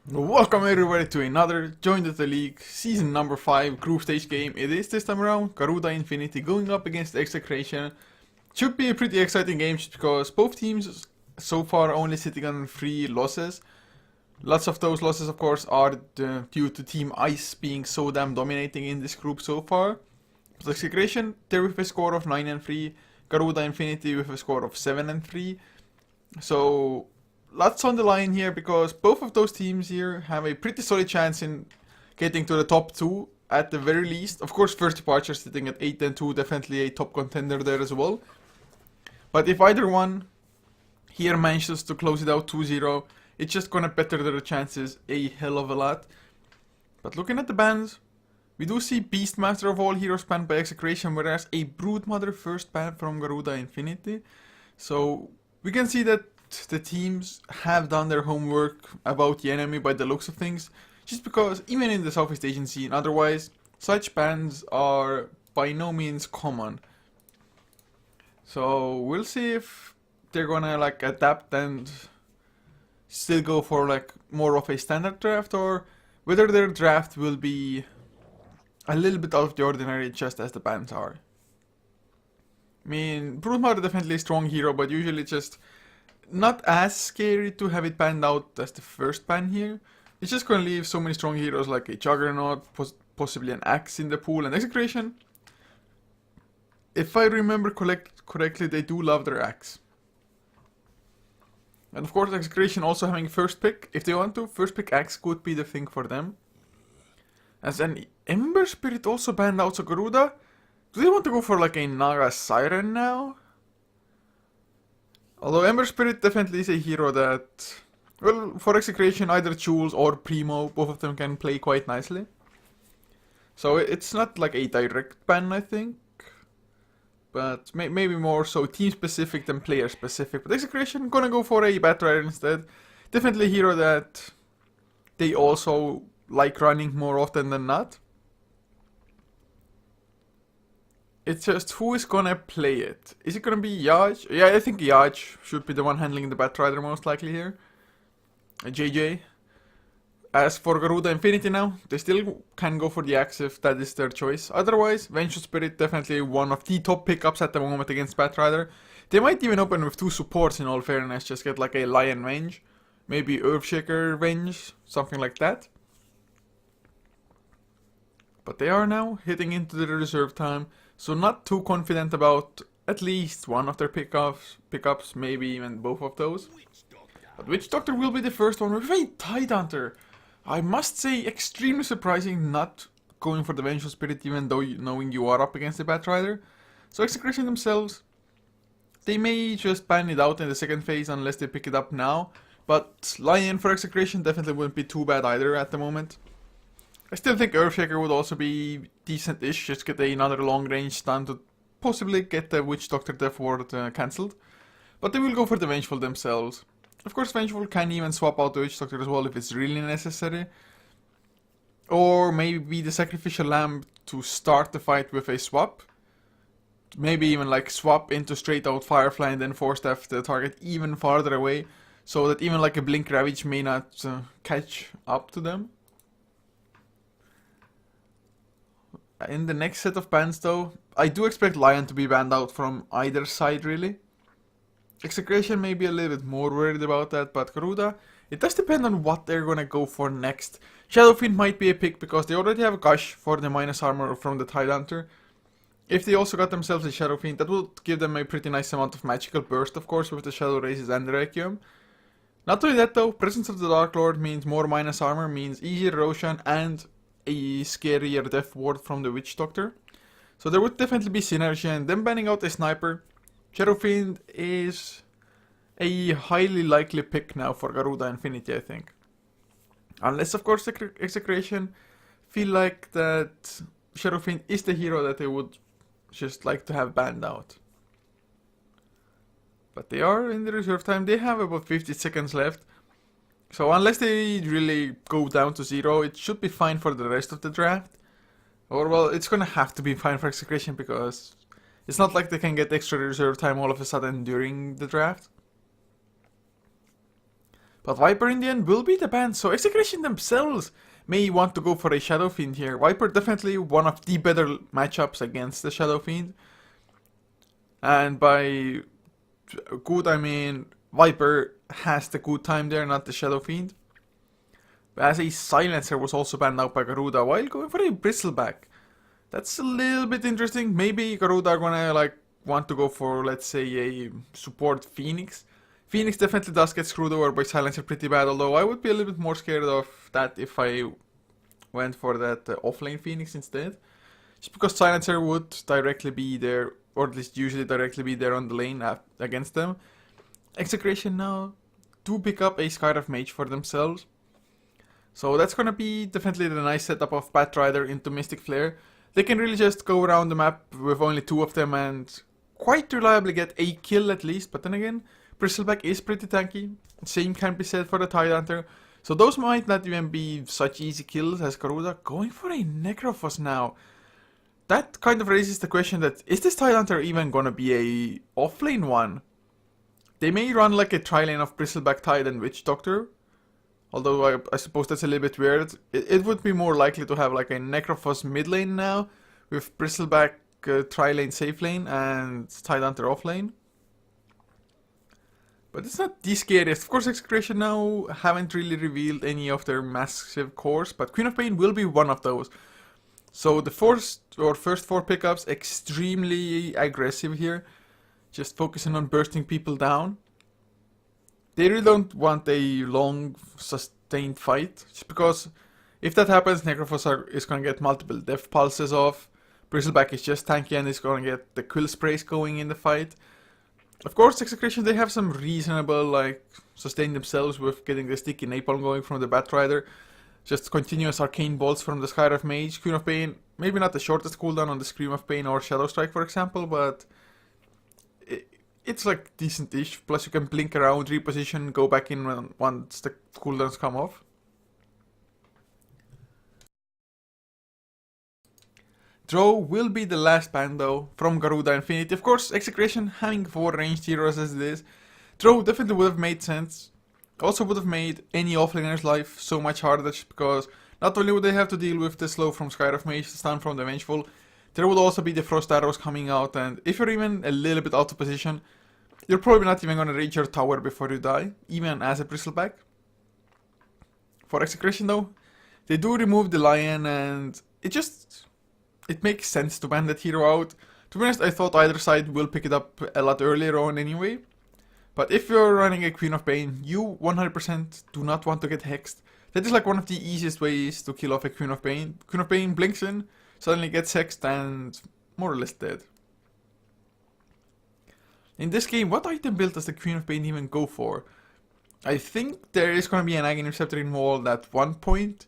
Welcome everybody to another Join the League season number 5 group stage game. It is this time around Garuda Infinity going up against Execration. Should be a pretty exciting game just because both teams so far only sitting on 3 losses. Lots of those losses of course are due to Team Ice being so damn dominating in this group so far. But Execration, they're with a score of 9 and 3, Garuda Infinity with a score of 7 and 3. So lots on the line here because both of those teams here have a pretty solid chance in getting to the top 2 at the very least. Of course, First Departure sitting at 8 and 2, definitely a top contender there as well. But if either one here manages to close it out 2-0, it's just gonna better their chances a hell of a lot. But looking at the bans, we do see Beastmaster of all heroes banned by Execration, whereas a Broodmother first banned from Garuda Infinity. So we can see that the teams have done their homework about the enemy by the looks of things, just because even in the Southeast Asian scene, otherwise, such bans are by no means common. So we'll see if they're gonna like adapt and still go for like more of a standard draft, or whether their draft will be a little bit out of the ordinary just as the bans are. I mean, Broodmother definitely a strong hero, but usually just not as scary to have it banned out as the first ban here. It's just gonna leave so many strong heroes like a Juggernaut, possibly an Axe in the pool, and Execration. If I remember correctly, they do love their Axe. And of course, Execration also having first pick. If they want to, first pick Axe could be the thing for them. As an Ember Spirit also banned out, so Garuda, do they want to go for like a Naga Siren now? Although Ember Spirit definitely is a hero that, well, for Execration, either Jules or Primo, both of them can play quite nicely. So it's not like a direct ban, I think. But maybe more so team specific than player specific. But Execration gonna go for a Batrider instead. Definitely a hero that they also like running more often than not. It's just who is gonna play it. Is it gonna be Yaj? Yeah, I think Yaj should be the one handling the Batrider most likely here. JJ. As for Garuda Infinity now, they still can go for the Axe if that is their choice. Otherwise, Vengeful Spirit definitely one of the top pickups at the moment against Batrider. They might even open with 2 supports in all fairness, just get like a Lion Venge. Maybe Earthshaker Venge, something like that. But they are now hitting into the reserve time, so not too confident about at least one of their pickups, maybe even both of those. But Witch Doctor will be the first one with a Tidehunter. I must say, extremely surprising not going for the Vengeful Spirit, even though knowing you are up against the Batrider. So Execration themselves, they may just ban it out in the second phase unless they pick it up now. But Lion for Execration definitely wouldn't be too bad either at the moment. I still think Earthshaker would also be decent-ish, just get another long-range stun to possibly get the Witch Doctor Death Ward cancelled. But they will go for the Vengeful themselves. Of course, Vengeful can even swap out the Witch Doctor as well if it's really necessary. Or maybe the Sacrificial Lamb to start the fight with a swap. Maybe even like swap into straight out Firefly and then force the target even farther away, so that even like a Blink Ravage may not catch up to them. In the next set of bans though, I do expect Lion to be banned out from either side really. Execration may be a little bit more worried about that, but Garuda, it does depend on what they're gonna go for next. Shadow Fiend might be a pick because they already have Gush for the minus armor from the Tidehunter. If they also got themselves a Shadow Fiend, that would give them a pretty nice amount of magical burst, of course, with the Shadow Races and the Requiem. Not only that though, Presence of the Dark Lord means more minus armor, means easier erosion, and a scarier death ward from the Witch Doctor. So there would definitely be synergy, and them banning out a Sniper. Shadow Fiend is a highly likely pick now for Garuda Infinity, I think. Unless, of course, Execration feel like that Shadow Fiend is the hero that they would just like to have banned out. But they are in the reserve time, they have about 50 seconds left. So unless they really go down to 0, it should be fine for the rest of the draft. Or well, it's gonna have to be fine for Execration because it's not like they can get extra reserve time all of a sudden during the draft. But Viper in the end will be the ban, so Execration themselves may want to go for a Shadow Fiend here. Viper definitely one of the better matchups against the Shadow Fiend. And by good, I mean Viper has the good time there, not the Shadow Fiend. As a Silencer was also banned out by Garuda while going for a Bristleback. That's a little bit interesting. Maybe Garuda are gonna like want to go for, let's say, a support Phoenix. Phoenix definitely does get screwed over by Silencer pretty bad, although I would be a little bit more scared of that if I went for that offlane Phoenix instead. Just because Silencer would directly be there, or at least usually directly be there on the lane against them. Execration now do pick up a Skydive Mage for themselves. So that's gonna be definitely the nice setup of Batrider into Mystic Flare. They can really just go around the map with only 2 of them and quite reliably get a kill at least, but then again, Bristleback is pretty tanky. Same can be said for the Tidehunter. So those might not even be such easy kills as Garuda. Going for a Necrophos now. That kind of raises the question that, is this Tidehunter even gonna be a offlane one? They may run like a tri-lane of Bristleback Tide and Witch Doctor. Although I suppose that's a little bit weird. It would be more likely to have like a Necrophos mid lane now, with Bristleback tri-lane safe lane and Tidehunter off lane. But it's not the scariest. Of course, Execration now haven't really revealed any of their massive cores, but Queen of Pain will be one of those. So the first 4 pickups, extremely aggressive here. Just focusing on bursting people down. They really don't want a long, sustained fight, just because if that happens, Necrophos is going to get multiple death pulses off. Bristleback is just tanky and is going to get the quill sprays going in the fight. Of course, Execration, they have some reasonable, like, sustain themselves with getting the sticky napalm going from the Batrider. Just continuous arcane bolts from the Skydive Mage. Queen of Pain, maybe not the shortest cooldown on the Scream of Pain or Shadow Strike, for example, but it's like decent-ish. Plus you can blink around, reposition, go back in once the cooldowns come off. Draw will be the last ban though, from Garuda Infinity. Of course, Execration having 4 ranged heroes as it is, Draw definitely would have made sense. Also would have made any offlaner's life so much harder, just because not only would they have to deal with the slow from Skydive Mage, the stun from the Vengeful, there would also be the Frost Arrows coming out, and if you're even a little bit out of position, you're probably not even going to reach your tower before you die, even as a Bristleback. For Execration though, they do remove the Lion, and it makes sense to ban that hero out. To be honest, I thought either side will pick it up a lot earlier on anyway. But if you're running a Queen of Pain, you 100% do not want to get hexed. That is like one of the easiest ways to kill off a Queen of Pain. Queen of Pain blinks in, suddenly gets hexed and more or less dead. In this game, what item build does the Queen of Pain even go for? I think there is going to be an Aghanim Scepter involved at one point.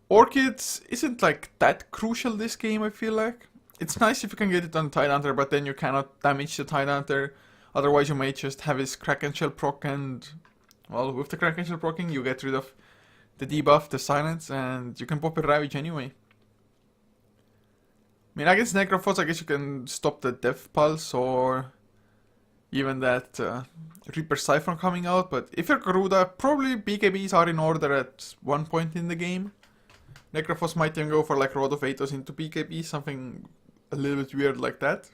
Orchids isn't like that crucial this game, I feel like. It's nice if you can get it on Tidehunter, but then you cannot damage the Tidehunter. Otherwise you may just have his Kraken Shell proc, and well, with the Kraken Shell procking you get rid of the debuff, the silence, and you can pop a Ravage anyway. I mean, against Necrophos I guess you can stop the Death Pulse or even that Reaper Siphon coming out, but if you're Garuda, probably BKBs are in order at one point in the game. Necrophos might even go for like Rod of Athos into BKB, something a little bit weird like that.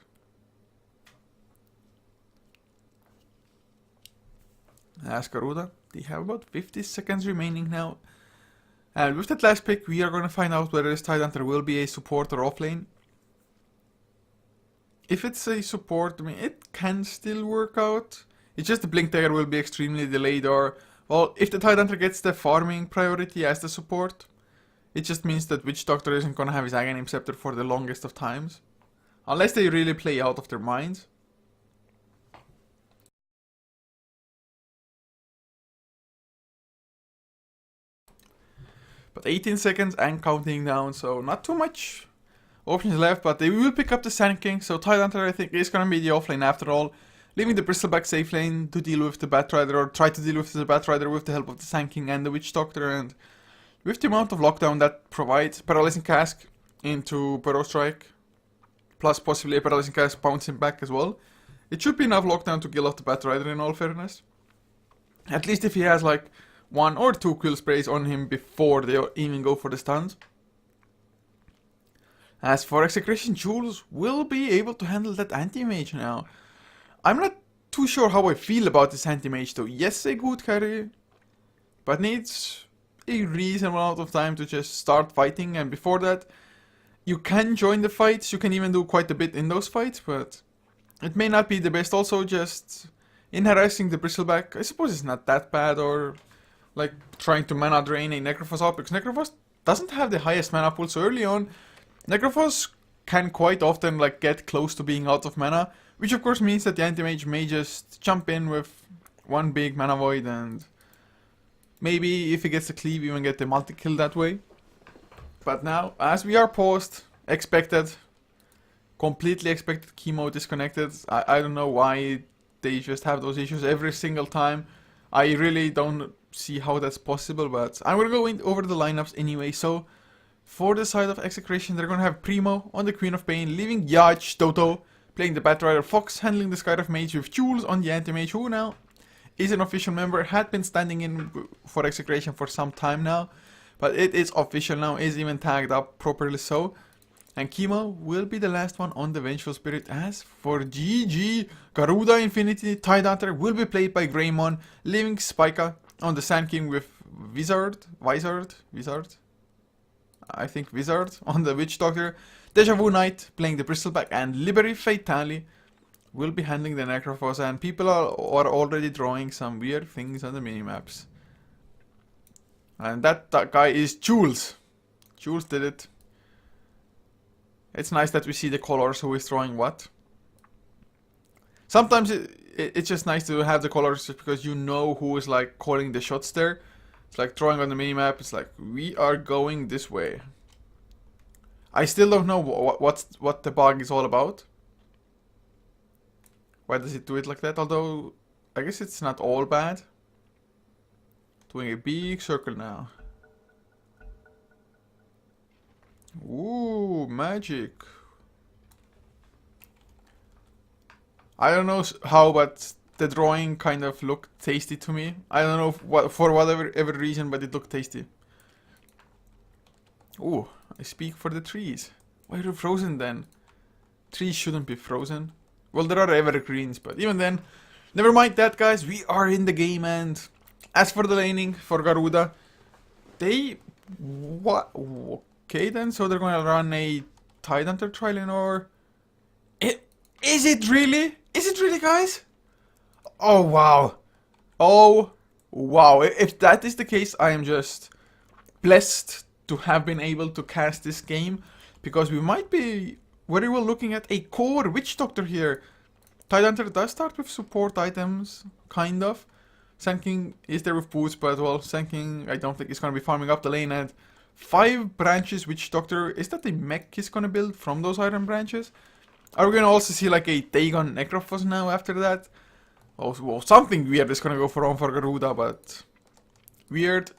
As Garuda, they have about 50 seconds remaining now. And with that last pick, we are going to find out whether this Tidehunter will be a support or offlane. If it's a support, I mean, it can still work out. It's just the Blink Dagger will be extremely delayed, or, well, if the Tidehunter gets the farming priority as the support, it just means that Witch Doctor isn't going to have his Aghanim Scepter for the longest of times. Unless they really play out of their minds. But 18 seconds and counting down, so not too much options left, but they will pick up the Sand King, so Tidehunter I think is going to be the offlane after all, leaving the Bristleback safe lane to deal with the Batrider, or try to deal with the Batrider with the help of the Sand King and the Witch Doctor, and with the amount of lockdown that provides, Paralyzing Cask into Burrow Strike, plus possibly a Paralyzing Cask bouncing back as well, it should be enough lockdown to kill off the Batrider in all fairness. At least if he has like 1 or 2 quill sprays on him before they even go for the stuns. As for Execration, Jules will be able to handle that anti-mage now. I'm not too sure how I feel about this anti-mage though. Yes, a good carry, but needs a reasonable amount of time to just start fighting, and before that, you can join the fights, you can even do quite a bit in those fights, but it may not be the best. Also, just in harassing the Bristleback, I suppose it's not that bad, or like trying to mana drain a Necrophos out, because Necrophos doesn't have the highest mana pool, so early on, Necrophos can quite often like get close to being out of mana, which of course means that the anti-mage may just jump in with one big mana void, and maybe if he gets a cleave, even get the multi-kill that way. But now, as we are paused, expected, completely expected, chemo disconnected. I don't know why they just have those issues every single time. I really don't see how that's possible, but I'm gonna go over the lineups anyway. So, for the side of Execration, they're gonna have Primo on the Queen of Pain, leaving Yaj, Toto, playing the Batrider, Fox handling the Skydive Mage, with Jules on the Anti-Mage, who now is an official member, had been standing in for Execration for some time now, but it is official now, is even tagged up properly so. And Chemo will be the last one on the Vengeful Spirit. As for GG, Garuda Infinity Tidehunter will be played by Greymon, leaving Spica on the Sand King with Wizard, I think Wizard on the Witch Doctor, Deja Vu Knight playing the Bristleback, and Liberty Fatali will be handling the Necrophos, and people are already drawing some weird things on the minimaps. And that guy is Jules. Jules did it. It's nice that we see the colors, who is drawing what. Sometimes it's just nice to have the colors just because you know who is like calling the shots there. It's like drawing on the minimap, it's like, we are going this way. I still don't know what the bug is all about. Why does it do it like that? Although, I guess it's not all bad. Doing a big circle now. Ooh, magic. I don't know how, but the drawing kind of looked tasty to me. I don't know for whatever reason, but it looked tasty. Ooh, I speak for the trees. Why are they frozen then? Trees shouldn't be frozen. Well, there are evergreens, but even then, never mind that, guys. We are in the game, and as for the laning for Garuda, what? Okay then, so they're gonna run a Tidehunter Trilane, is it really? Is it really, guys? Oh wow. Oh wow. If that is the case, I am just blessed to have been able to cast this game, because we might be very well looking at a core Witch Doctor here. Tidehunter does start with support items, kind of. Sand King is there with boots, but well, Sand King I don't think is gonna be farming up the lane, and 5 branches Witch Doctor. Is that the mech he's gonna build from those iron branches? Are we gonna also see like a Dagon Necrophos now after that? Oh, well, something weird is gonna go wrong for Garuda, but weird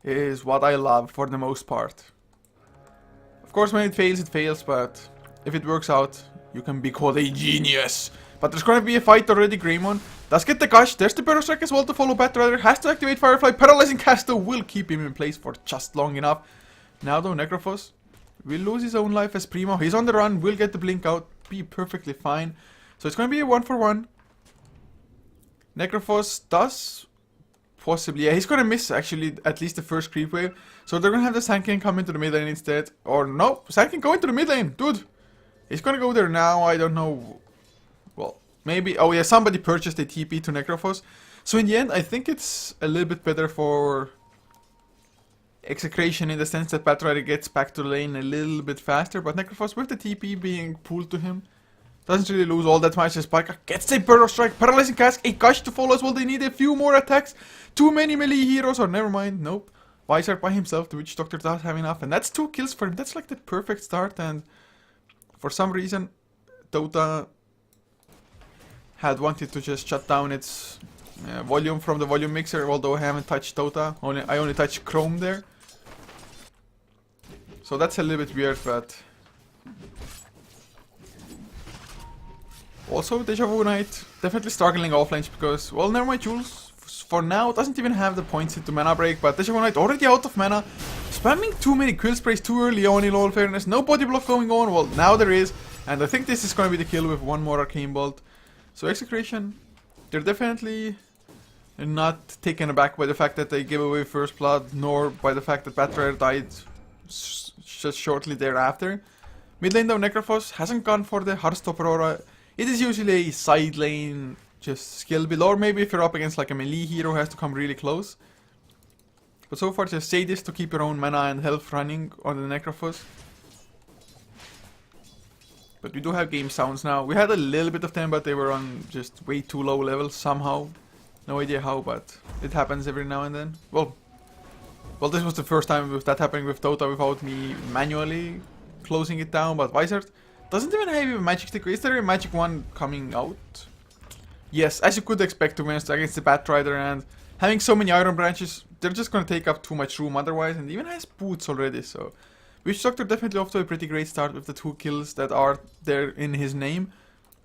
is what I love for the most part. Of course, when it fails, but if it works out, you can be called a genius. But there's gonna be a fight already. Greymon does get the gush. There's the Burrow Strike as well to follow Batrider. Has to activate Firefly. Paralyzing Cast though will keep him in place for just long enough. Now though, Necrophos will lose his own life as Primo. He's on the run, will get the blink out, be perfectly fine. So it's gonna be a 1-for-1. Necrophos does possibly, yeah, he's gonna miss actually at least the first creep wave. So they're gonna have the Sand King come into the mid lane instead. Or no, Sand King go into the mid lane, dude. He's gonna go there now, I don't know. Well, maybe, oh yeah, somebody purchased a TP to Necrophos. So in the end, I think it's a little bit better for Execration in the sense that Batrider gets back to the lane a little bit faster. But Necrophos with the TP being pulled to him doesn't really lose all that much. Spiker gets a Burrow Strike, Paralyzing Cask, a Gush to follow as well. They need a few more attacks. Too many melee heroes, or never mind, nope. Wizard by himself, the Witch Doctor does have enough. And that's 2 kills for him. That's like the perfect start. And for some reason, Dota had wanted to just shut down its volume from the volume mixer. Although I haven't touched Dota. I only touched Chrome there. So that's a little bit weird, but also Deja Vu Knight definitely struggling offlanes because, well, never mind, Jules for now doesn't even have the points into mana break, but Deja Vu Knight already out of mana. Spamming too many quill sprays too early on, in all fairness. No body block going on. Well, now there is. And I think this is going to be the kill with one more Arcane Bolt. So Execration, they're definitely not taken aback by the fact that they gave away First Blood, nor by the fact that Batrider died just shortly thereafter. Mid lane though, Necrophos hasn't gone for the Heartstop Aurora. It is usually a side lane just skill build, or maybe if you're up against like a melee hero who has to come really close. But so far just say this to keep your own mana and health running on the Necrophos. But we do have game sounds now. We had a little bit of them, but they were on just way too low levels somehow. No idea how, but it happens every now and then. Well, this was the first time with that happening with Dota without me manually closing it down. But Wizard doesn't even have a magic stick. Is there a magic one coming out? Yes, as you could expect, to be honest, against the Batrider, and having so many Iron Branches, they're just gonna take up too much room otherwise, and even has boots already, so Witch Doctor definitely off to a pretty great start with the 2 kills that are there in his name.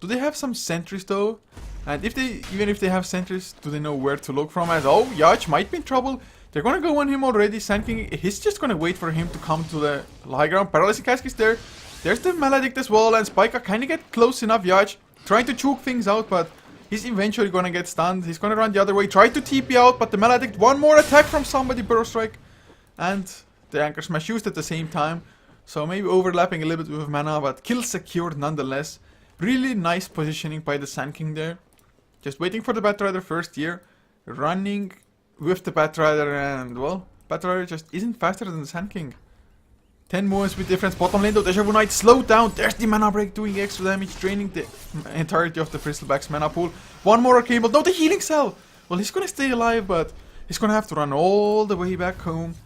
Do they have some sentries though? And even if they have sentries, do they know where to look from? As oh, Yacht might be in trouble. They're gonna go on him already, Sandking. He's just gonna wait for him to come to the high ground. Paralyzing Cask is there. There's the Maledict as well, and Spica kinda get close enough. Yacht trying to choke things out, but he's eventually gonna get stunned. He's gonna run the other way, try to TP out, but the Maledict, one more attack from somebody, Burrow Strike. And the Anchor Smash used at the same time. So maybe overlapping a little bit with mana, but kill secured nonetheless. Really nice positioning by the Sand King there. Just waiting for the Batrider first here. Running with the Batrider, and well, Batrider just isn't faster than the Sand King. 10 moves with difference. Bottom lane though, Deja Vu Knight slowed down. There's the mana break doing extra damage, draining the entirety of the Bristleback's mana pool. One more Arcane Bolt. No, the healing cell! Well, he's gonna stay alive, but he's gonna have to run all the way back home.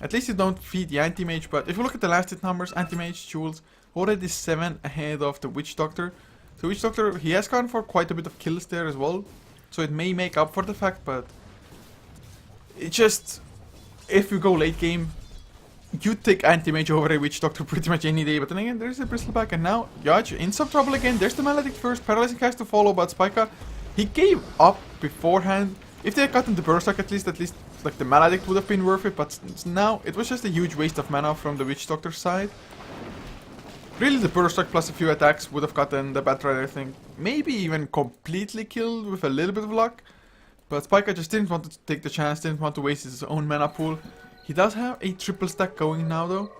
At least you don't feed the Anti-Mage, but if you look at the last hit numbers, Anti-Mage, Jules, already 7 ahead of the Witch Doctor. So Witch Doctor, he has gone for quite a bit of kills there as well. So it may make up for the fact, but it just, if you go late game, you'd take Anti-Mage over a Witch Doctor pretty much any day. But then again, there's a Bristleback, and now Yaj in some trouble again. There's the Maledict first, Paralyzing Cast to follow, but Spica, he gave up beforehand. If they had gotten the Burst Strike at least like the Maledict would have been worth it, but now it was just a huge waste of mana from the Witch Doctor's side. Really, the Burst Strike plus a few attacks would have gotten the Batrider, I think, maybe even completely killed with a little bit of luck. But Spica just didn't want to take the chance, didn't want to waste his own mana pool. He does have a triple stack going now though.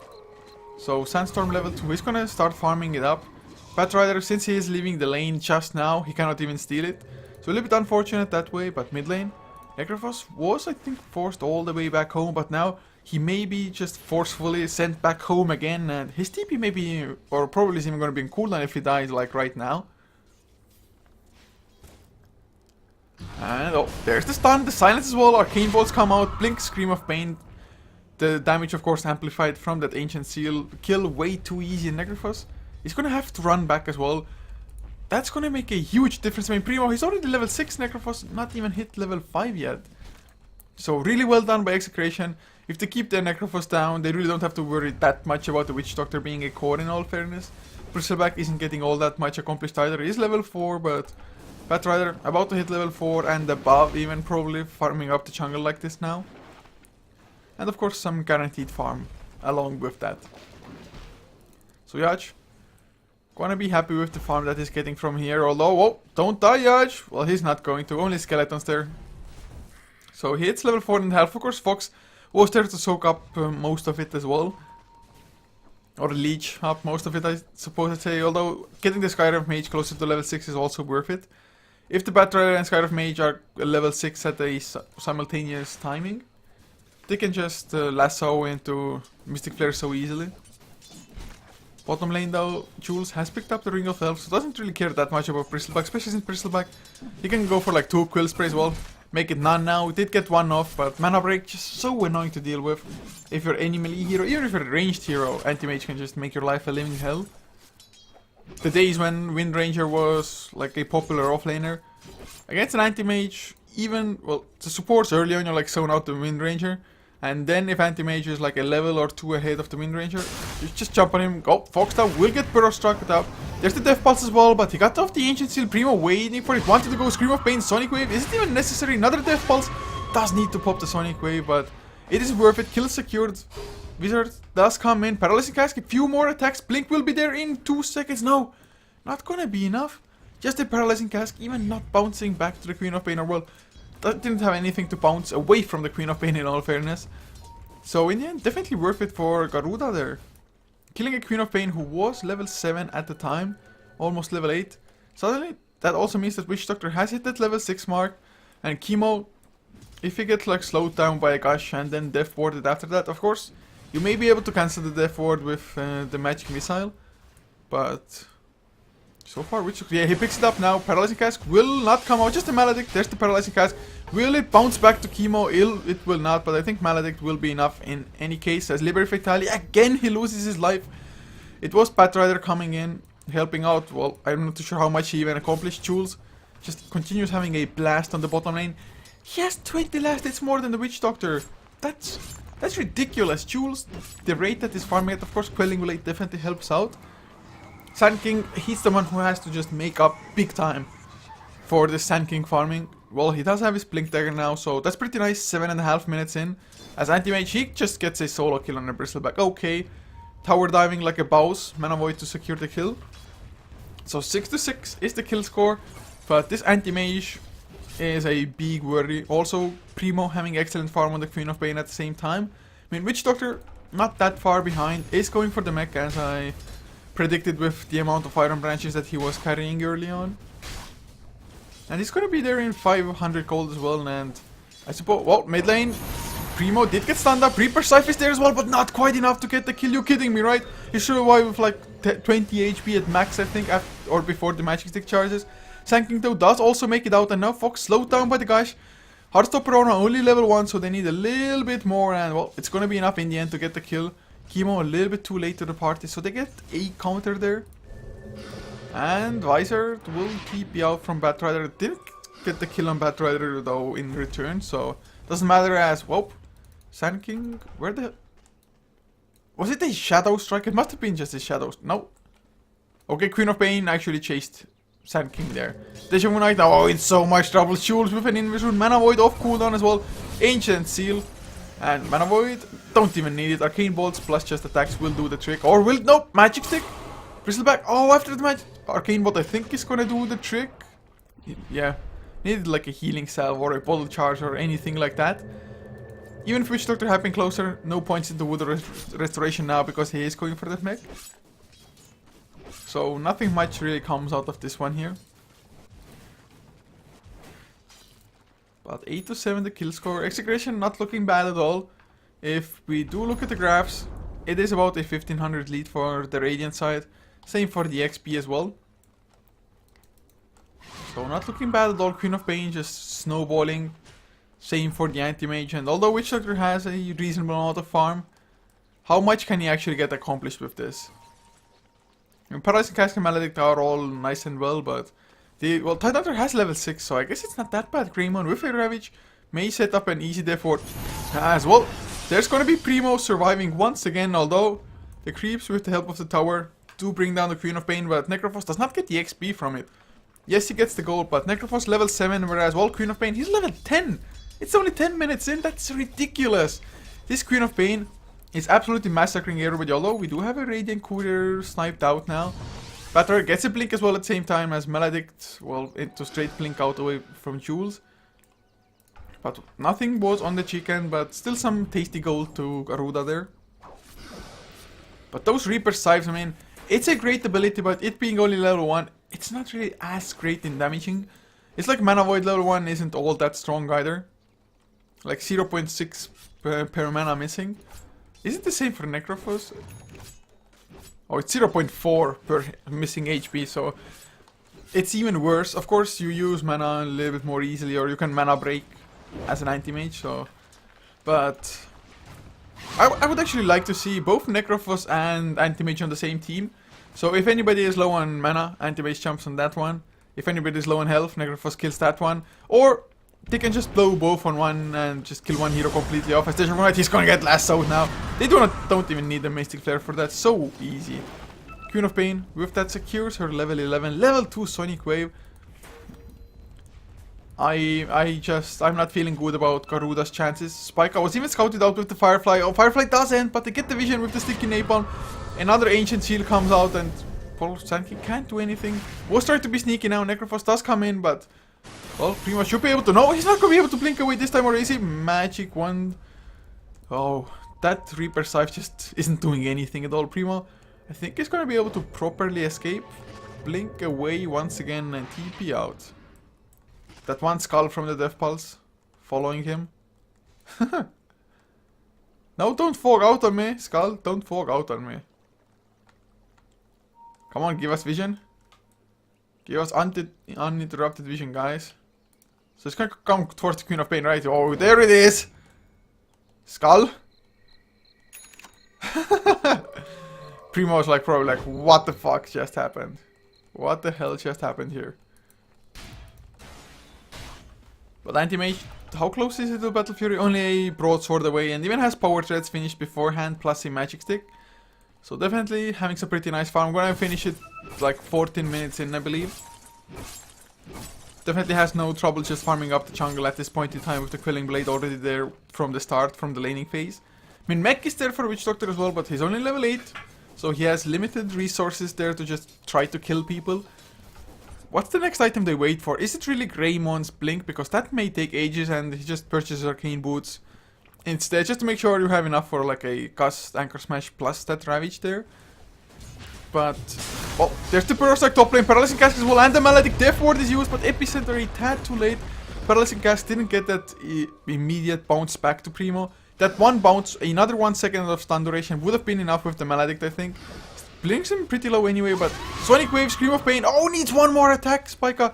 So Sandstorm level 2, he's gonna start farming it up. Batrider, since he is leaving the lane just now, he cannot even steal it. So a little bit unfortunate that way, but mid lane, Necrophos was, I think, forced all the way back home, but now he may be just forcefully sent back home again, and his TP may be, or probably is even going to be in cooldown if he dies like right now. And oh, there's the stun, the silence as well, Arcane Bolts come out, Blink, Scream of Pain. The damage of course amplified from that Ancient Seal, kill way too easy in Necrophos. He's going to have to run back as well. That's gonna make a huge difference. I mean, Primo, he's already level 6 Necrophos, not even hit level 5 yet. So really well done by Execration. If they keep their Necrophos down, they really don't have to worry that much about the Witch Doctor being a core in all fairness. Bristleback isn't getting all that much accomplished either. He is level 4, but Batrider about to hit level 4 and above, even probably farming up the jungle like this now. And of course some guaranteed farm along with that. So Yaj, gonna be happy with the farm that he's getting from here, although, oh, don't die, Yaj! Well, he's not going to, only skeletons there. So he hits level 4.5, of course Fox was there to soak up most of it as well. Or leech up most of it, I suppose I'd say, although getting the Skyrim Mage closer to level 6 is also worth it. If the Batrider and Skyrim Mage are level 6 at a simultaneous timing, they can just lasso into Mystic Flare so easily. Bottom lane though, Jules has picked up the Ring of Elves, so doesn't really care that much about Bristleback, especially since Bristleback, he can go for like 2 Quill Sprays, well, make it none now. We did get one off, but Mana Break just so annoying to deal with. If you're any melee hero, even if you're a ranged hero, Anti-Mage can just make your life a living hell. The days when Wind Ranger was like a popular offlaner, against an Anti-Mage, even, well, the supports early on, you're like zone out the Wind Ranger. And then if Anti-Mage is like a level or 2 ahead of the Wind Ranger, you just jump on him, go, Foxtail will get Burrow struck up. There's the Death Pulse as well, but he got off the Ancient Seal. Primo waiting for it, wanted to go Scream of Pain, Sonic Wave. Is it even necessary? Another Death Pulse. Does need to pop the Sonic Wave, but it is worth it. Kill secured. Wizard does come in. Paralyzing Cask, a few more attacks. Blink will be there in 2 seconds. No, not gonna be enough. Just a Paralyzing Cask, even not bouncing back to the Queen of Pain, or well, that didn't have anything to bounce away from the Queen of Pain in all fairness. So in the end, definitely worth it for Garuda there. Killing a Queen of Pain who was level 7 at the time, almost level 8. Suddenly, that also means that Witch Doctor has hit that level 6 mark. And Chemo, if he gets like slowed down by a gush and then death warded after that, of course, you may be able to cancel the death ward with the Magic Missile. But so far, Witch Doctor, yeah, he picks it up now. Paralyzing Cask will not come out, just a Maledict. There's the Paralyzing Cask. Will it bounce back to Chemo? It will not, but I think Maledict will be enough in any case. As Liberty Fatali, again he loses his life. It was Batrider coming in, helping out. Well, I'm not too sure how much he even accomplished. Jules just continues having a blast on the bottom lane. He has 20 last hits more than the Witch Doctor. That's ridiculous. Jules, the rate that is farming it, of course, Quelling Relate definitely helps out. Sand King, he's the one who has to just make up big time for the Sand King farming. Well, he does have his Blink Dagger now, so that's pretty nice. 7.5 minutes in. As Anti-Mage, he just gets a solo kill on a Bristleback. Okay. Tower diving like a boss. Mana Void to secure the kill. So 6-6 is the kill score. But this Anti-Mage is a big worry. Also, Primo having excellent farm on the Queen of Pain at the same time. I mean, Witch Doctor, not that far behind, is going for the mech as I predicted with the amount of Iron Branches that he was carrying early on. And he's gonna be there in 500 gold as well, and I suppose, well, mid lane, Primo did get stunned up, Reaper Scythe is there as well, but not quite enough to get the kill. You kidding me, right? He should survive with like 20 HP at max, I think, or before the Magic Stick charges. Sand King though does also make it out, and now Fox slowed down by the guys. Heartstopper are only level 1, so they need a little bit more, and well, it's gonna be enough in the end to get the kill. Chemo a little bit too late to the party, so they get a counter there. And Visor will keep you out from Batrider. Didn't get the kill on Batrider though in return, so doesn't matter as, well, Sand King, where the... Was it a Shadow Strike? It must have been just a Shadow... No. Okay, Queen of Pain actually chased Sand King there. Deja Vu Knight, oh, in so much trouble. Jules with an Invisible. Mana Void off cooldown as well. Ancient Seal. And Mana Void, don't even need it. Arcane Bolts plus just attacks will do the trick. Or will... No, Magic Stick. Bristleback. Oh, after the Magic... Arcane Bolt I think is gonna do the trick. Yeah. Needed like a healing salve or a bottle charge or anything like that. Even if Witch Doctor had been closer, no points into Wood Restoration now because he is going for that mech. So nothing much really comes out of this one here. But 8-7 the kill score. Execration not looking bad at all. If we do look at the graphs, it is about a 1500 lead for the Radiant side. Same for the XP as well. So not looking bad at all. Queen of Pain just snowballing. Same for the Anti-Mage. And although Witch Doctor has a reasonable amount of farm, how much can he actually get accomplished with this? And Paralyzing Cask and Maledict are all nice and well, but the, well, Tidehunter has level 6, so I guess it's not that bad. Greymon with a Ravage may set up an easy death ward as well. There's gonna be Primo surviving once again, although the creeps with the help of the tower do bring down the Queen of Pain, but Necrophos does not get the XP from it. Yes, he gets the gold, but Necrophos level 7, whereas, well, Queen of Pain, he's level 10. It's only 10 minutes in, that's ridiculous. This Queen of Pain is absolutely massacring everybody, although we do have a Radiant Courier sniped out now. Batter gets a Blink as well at the same time as Maledict, well, into straight Blink out away from Jules. But nothing was on the chicken, but still some tasty gold to Garuda there. But those Reaper Scythes, I mean, it's a great ability, but it being only level 1, it's not really as great in damaging. It's like Mana Void level 1 isn't all that strong either. Like 0.6 per mana missing. Is it the same for Necrophos? Oh, it's 0.4 per missing HP, so it's even worse. Of course, you use mana a little bit more easily, or you can mana break as an anti-mage, so... But... I would actually like to see both Necrophos and anti-mage on the same team. So if anybody is low on mana, anti-mage jumps on that one. If anybody is low on health, Necrophos kills that one. Or they can just blow both on one and just kill one hero completely off. As Deja, he's gonna get lassoed now. They don't even need the Mystic Flare for that. So easy. Queen of Pain. With that secures her level 11. Level 2 Sonic Wave. I'm not feeling good about Garuda's chances. Spica was even scouted out with the Firefly. Oh, Firefly does end, but they get the vision with the sticky napalm. Another Ancient Shield comes out and Paul Sandking can't do anything. Was trying to be sneaky now. Necrophos does come in, but well, Prima should be able to. No, he's not going to be able to blink away this time, or is he? Magic Wand. Oh, that Reaper Scythe just isn't doing anything at all. Prima, I think he's going to be able to properly escape, blink away once again, and TP out. That one skull from the Death Pulse following him. No, don't fog out on me, skull. Don't fog out on me. Come on, give us vision. Give us uninterrupted vision, guys. So it's gonna come towards the Queen of Pain, right? Oh, there it is! Skull? Primo was like, probably like, what the fuck just happened? What the hell just happened here? But Anti-Mage, how close is it to Battle Fury? Only a broadsword away, and even has power threads finished beforehand, plus a magic stick. So definitely having some pretty nice farm. I'm gonna finish it like 14 minutes in, I believe. Definitely has no trouble just farming up the jungle at this point in time with the Quelling Blade already there from the start, from the laning phase. I mean, Mech is there for Witch Doctor as well, but he's only level 8. So he has limited resources there to just try to kill people. What's the next item they wait for? Is it really Greymon's Blink? Because that may take ages, and he just purchases Arcane Boots instead, just to make sure you have enough for like a Gust, Anchor Smash plus that Ravage there. But, oh, there's the Burrow Strike top lane, Paralyzing Cask as well, and the Melodic Death Ward is used, but Epicenter a tad too late. Paralyzing Cask didn't get that immediate bounce back to Primo. That one bounce, another 1 second of stun duration would have been enough with the Melodic, I think. Blinks him pretty low anyway, but Sonic Wave, Scream of Pain, oh, needs one more attack, Spica.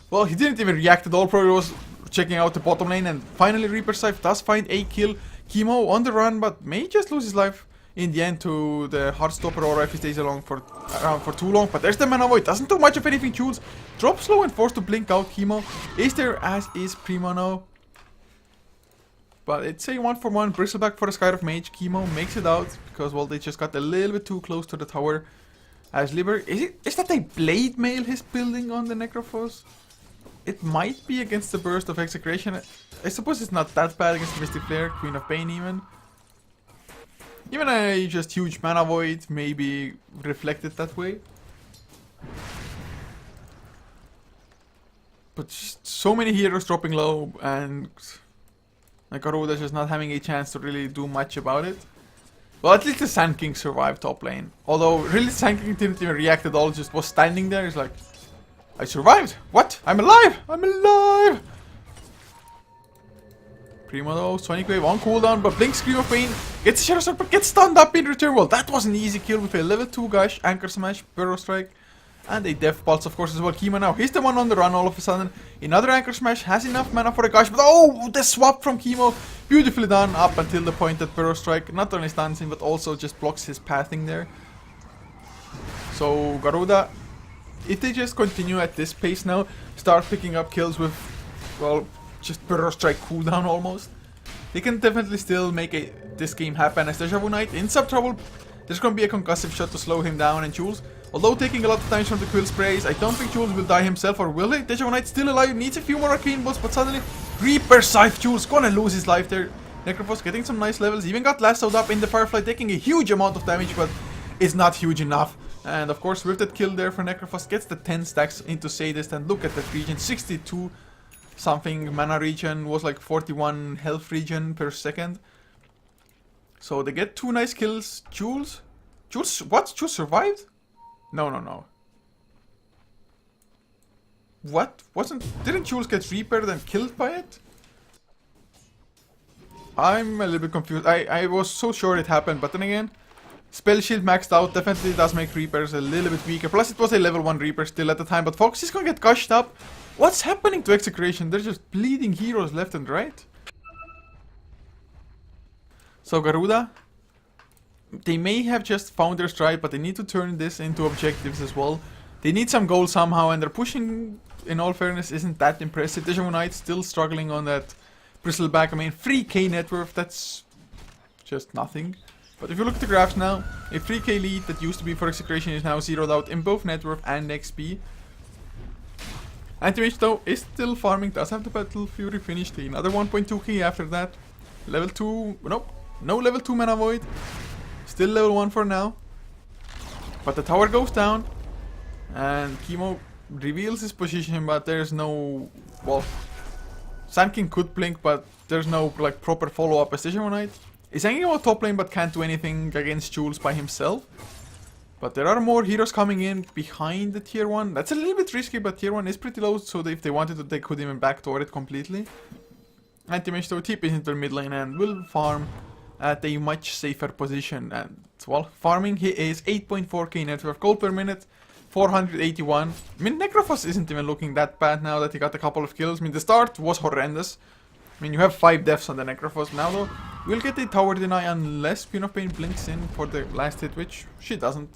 Well, he didn't even react at all, probably was checking out the bottom lane, and finally Reaper Scythe does find a kill. Chemo on the run, but may just lose his life in the end to the Heartstopper, or if he stays around for too long. But there's the Mana Void, doesn't do much of anything. Jules drops low and forced to blink out. Chemo is there, as is Primo now. But it's a 1-for-1 Bristleback for the Sky of Mage. Chemo makes it out because, well, they just got a little bit too close to the tower. As Liber, is that a Blade Mail he's building on the Necrophos? It might be against the burst of Execration. I suppose it's not that bad against Mystic Flare, Queen of Pain even. Even a just huge Mana Void may be reflected that way. But just so many heroes dropping low, and Garuda just not having a chance to really do much about it. Well, at least the Sand King survived top lane. Although, really, Sand King didn't even react at all, just was standing there. He's like, I survived! What? I'm alive! I'm alive! Primo though, Sonic Wave on cooldown, but Blink, Scream of Pain, gets a Shadow Sword, but gets stunned up in return. Well, that was an easy kill with a level 2 Gush, Anchor Smash, Burrow Strike, and a Death Pulse, of course, as well. Chemo now, he's the one on the run all of a sudden. Another Anchor Smash, has enough mana for a Gush, but oh, the swap from Chemo, beautifully done up until the point that Burrow Strike not only stuns him, but also just blocks his pathing there. So, Garuda, if they just continue at this pace now, start picking up kills with, well, just Burrow Strike cooldown almost, they can definitely still make this game happen. As Deja Vu Knight in some trouble, there's going to be a concussive shot to slow him down, and Jules, although taking a lot of damage from the Quill Sprays, I don't think Jules will die himself, or will he? Deja Vu Knight still alive, needs a few more Arcane Bolts, but suddenly Reaper Scythe, Jules gonna lose his life there. Necrophos getting some nice levels, even got lassoed up in the Firefly, taking a huge amount of damage, but it's not huge enough. And of course, with that kill there for Necrophos, gets the 10 stacks into Sadist, and look at that regen, 62 something mana regen, was like 41 health regen per second. So they get 2 nice kills. Jules? Jules, what? Jules survived? No. What? Didn't Jules get reapered and killed by it? I'm a little bit confused. I was so sure it happened, but then again, Spell Shield maxed out definitely does make Reapers a little bit weaker. Plus it was a level 1 Reaper still at the time, but Fox is gonna get gushed up. What's happening to Execration? They're just bleeding heroes left and right. So Garuda, they may have just found their stride, but they need to turn this into objectives as well. They need some goals somehow, and their pushing, in all fairness, isn't that impressive. Deja Vu Knight still struggling on that Bristleback. I mean, 3k net worth, that's just nothing. But if you look at the graphs now, a 3k lead that used to be for Execration is now zeroed out in both net worth and XP. Anti-Mage though is still farming, does have the Battle Fury finished, another 1.2k after that. Level 2, nope, no level 2 mana void. Still level 1 for now. But the tower goes down. And Chemo reveals his position, but there's no, well, Sand King could blink, but there's no like proper follow-up as Decision Knight. He's hanging out top lane, but can't do anything against Jules by himself. But there are more heroes coming in behind the tier 1. That's a little bit risky, but tier 1 is pretty low, so if they wanted to, they could even backdoor it completely. Anti-Mage though TPs into the mid lane and will farm at a much safer position. And, well, farming he is 8.4k net worth, gold per minute, 481. I mean, Necrophos isn't even looking that bad now that he got a couple of kills. I mean, the start was horrendous. I mean, you have 5 deaths on the Necrophos. Now, though, we'll get a tower deny unless Queen of Pain blinks in for the last hit, which she doesn't.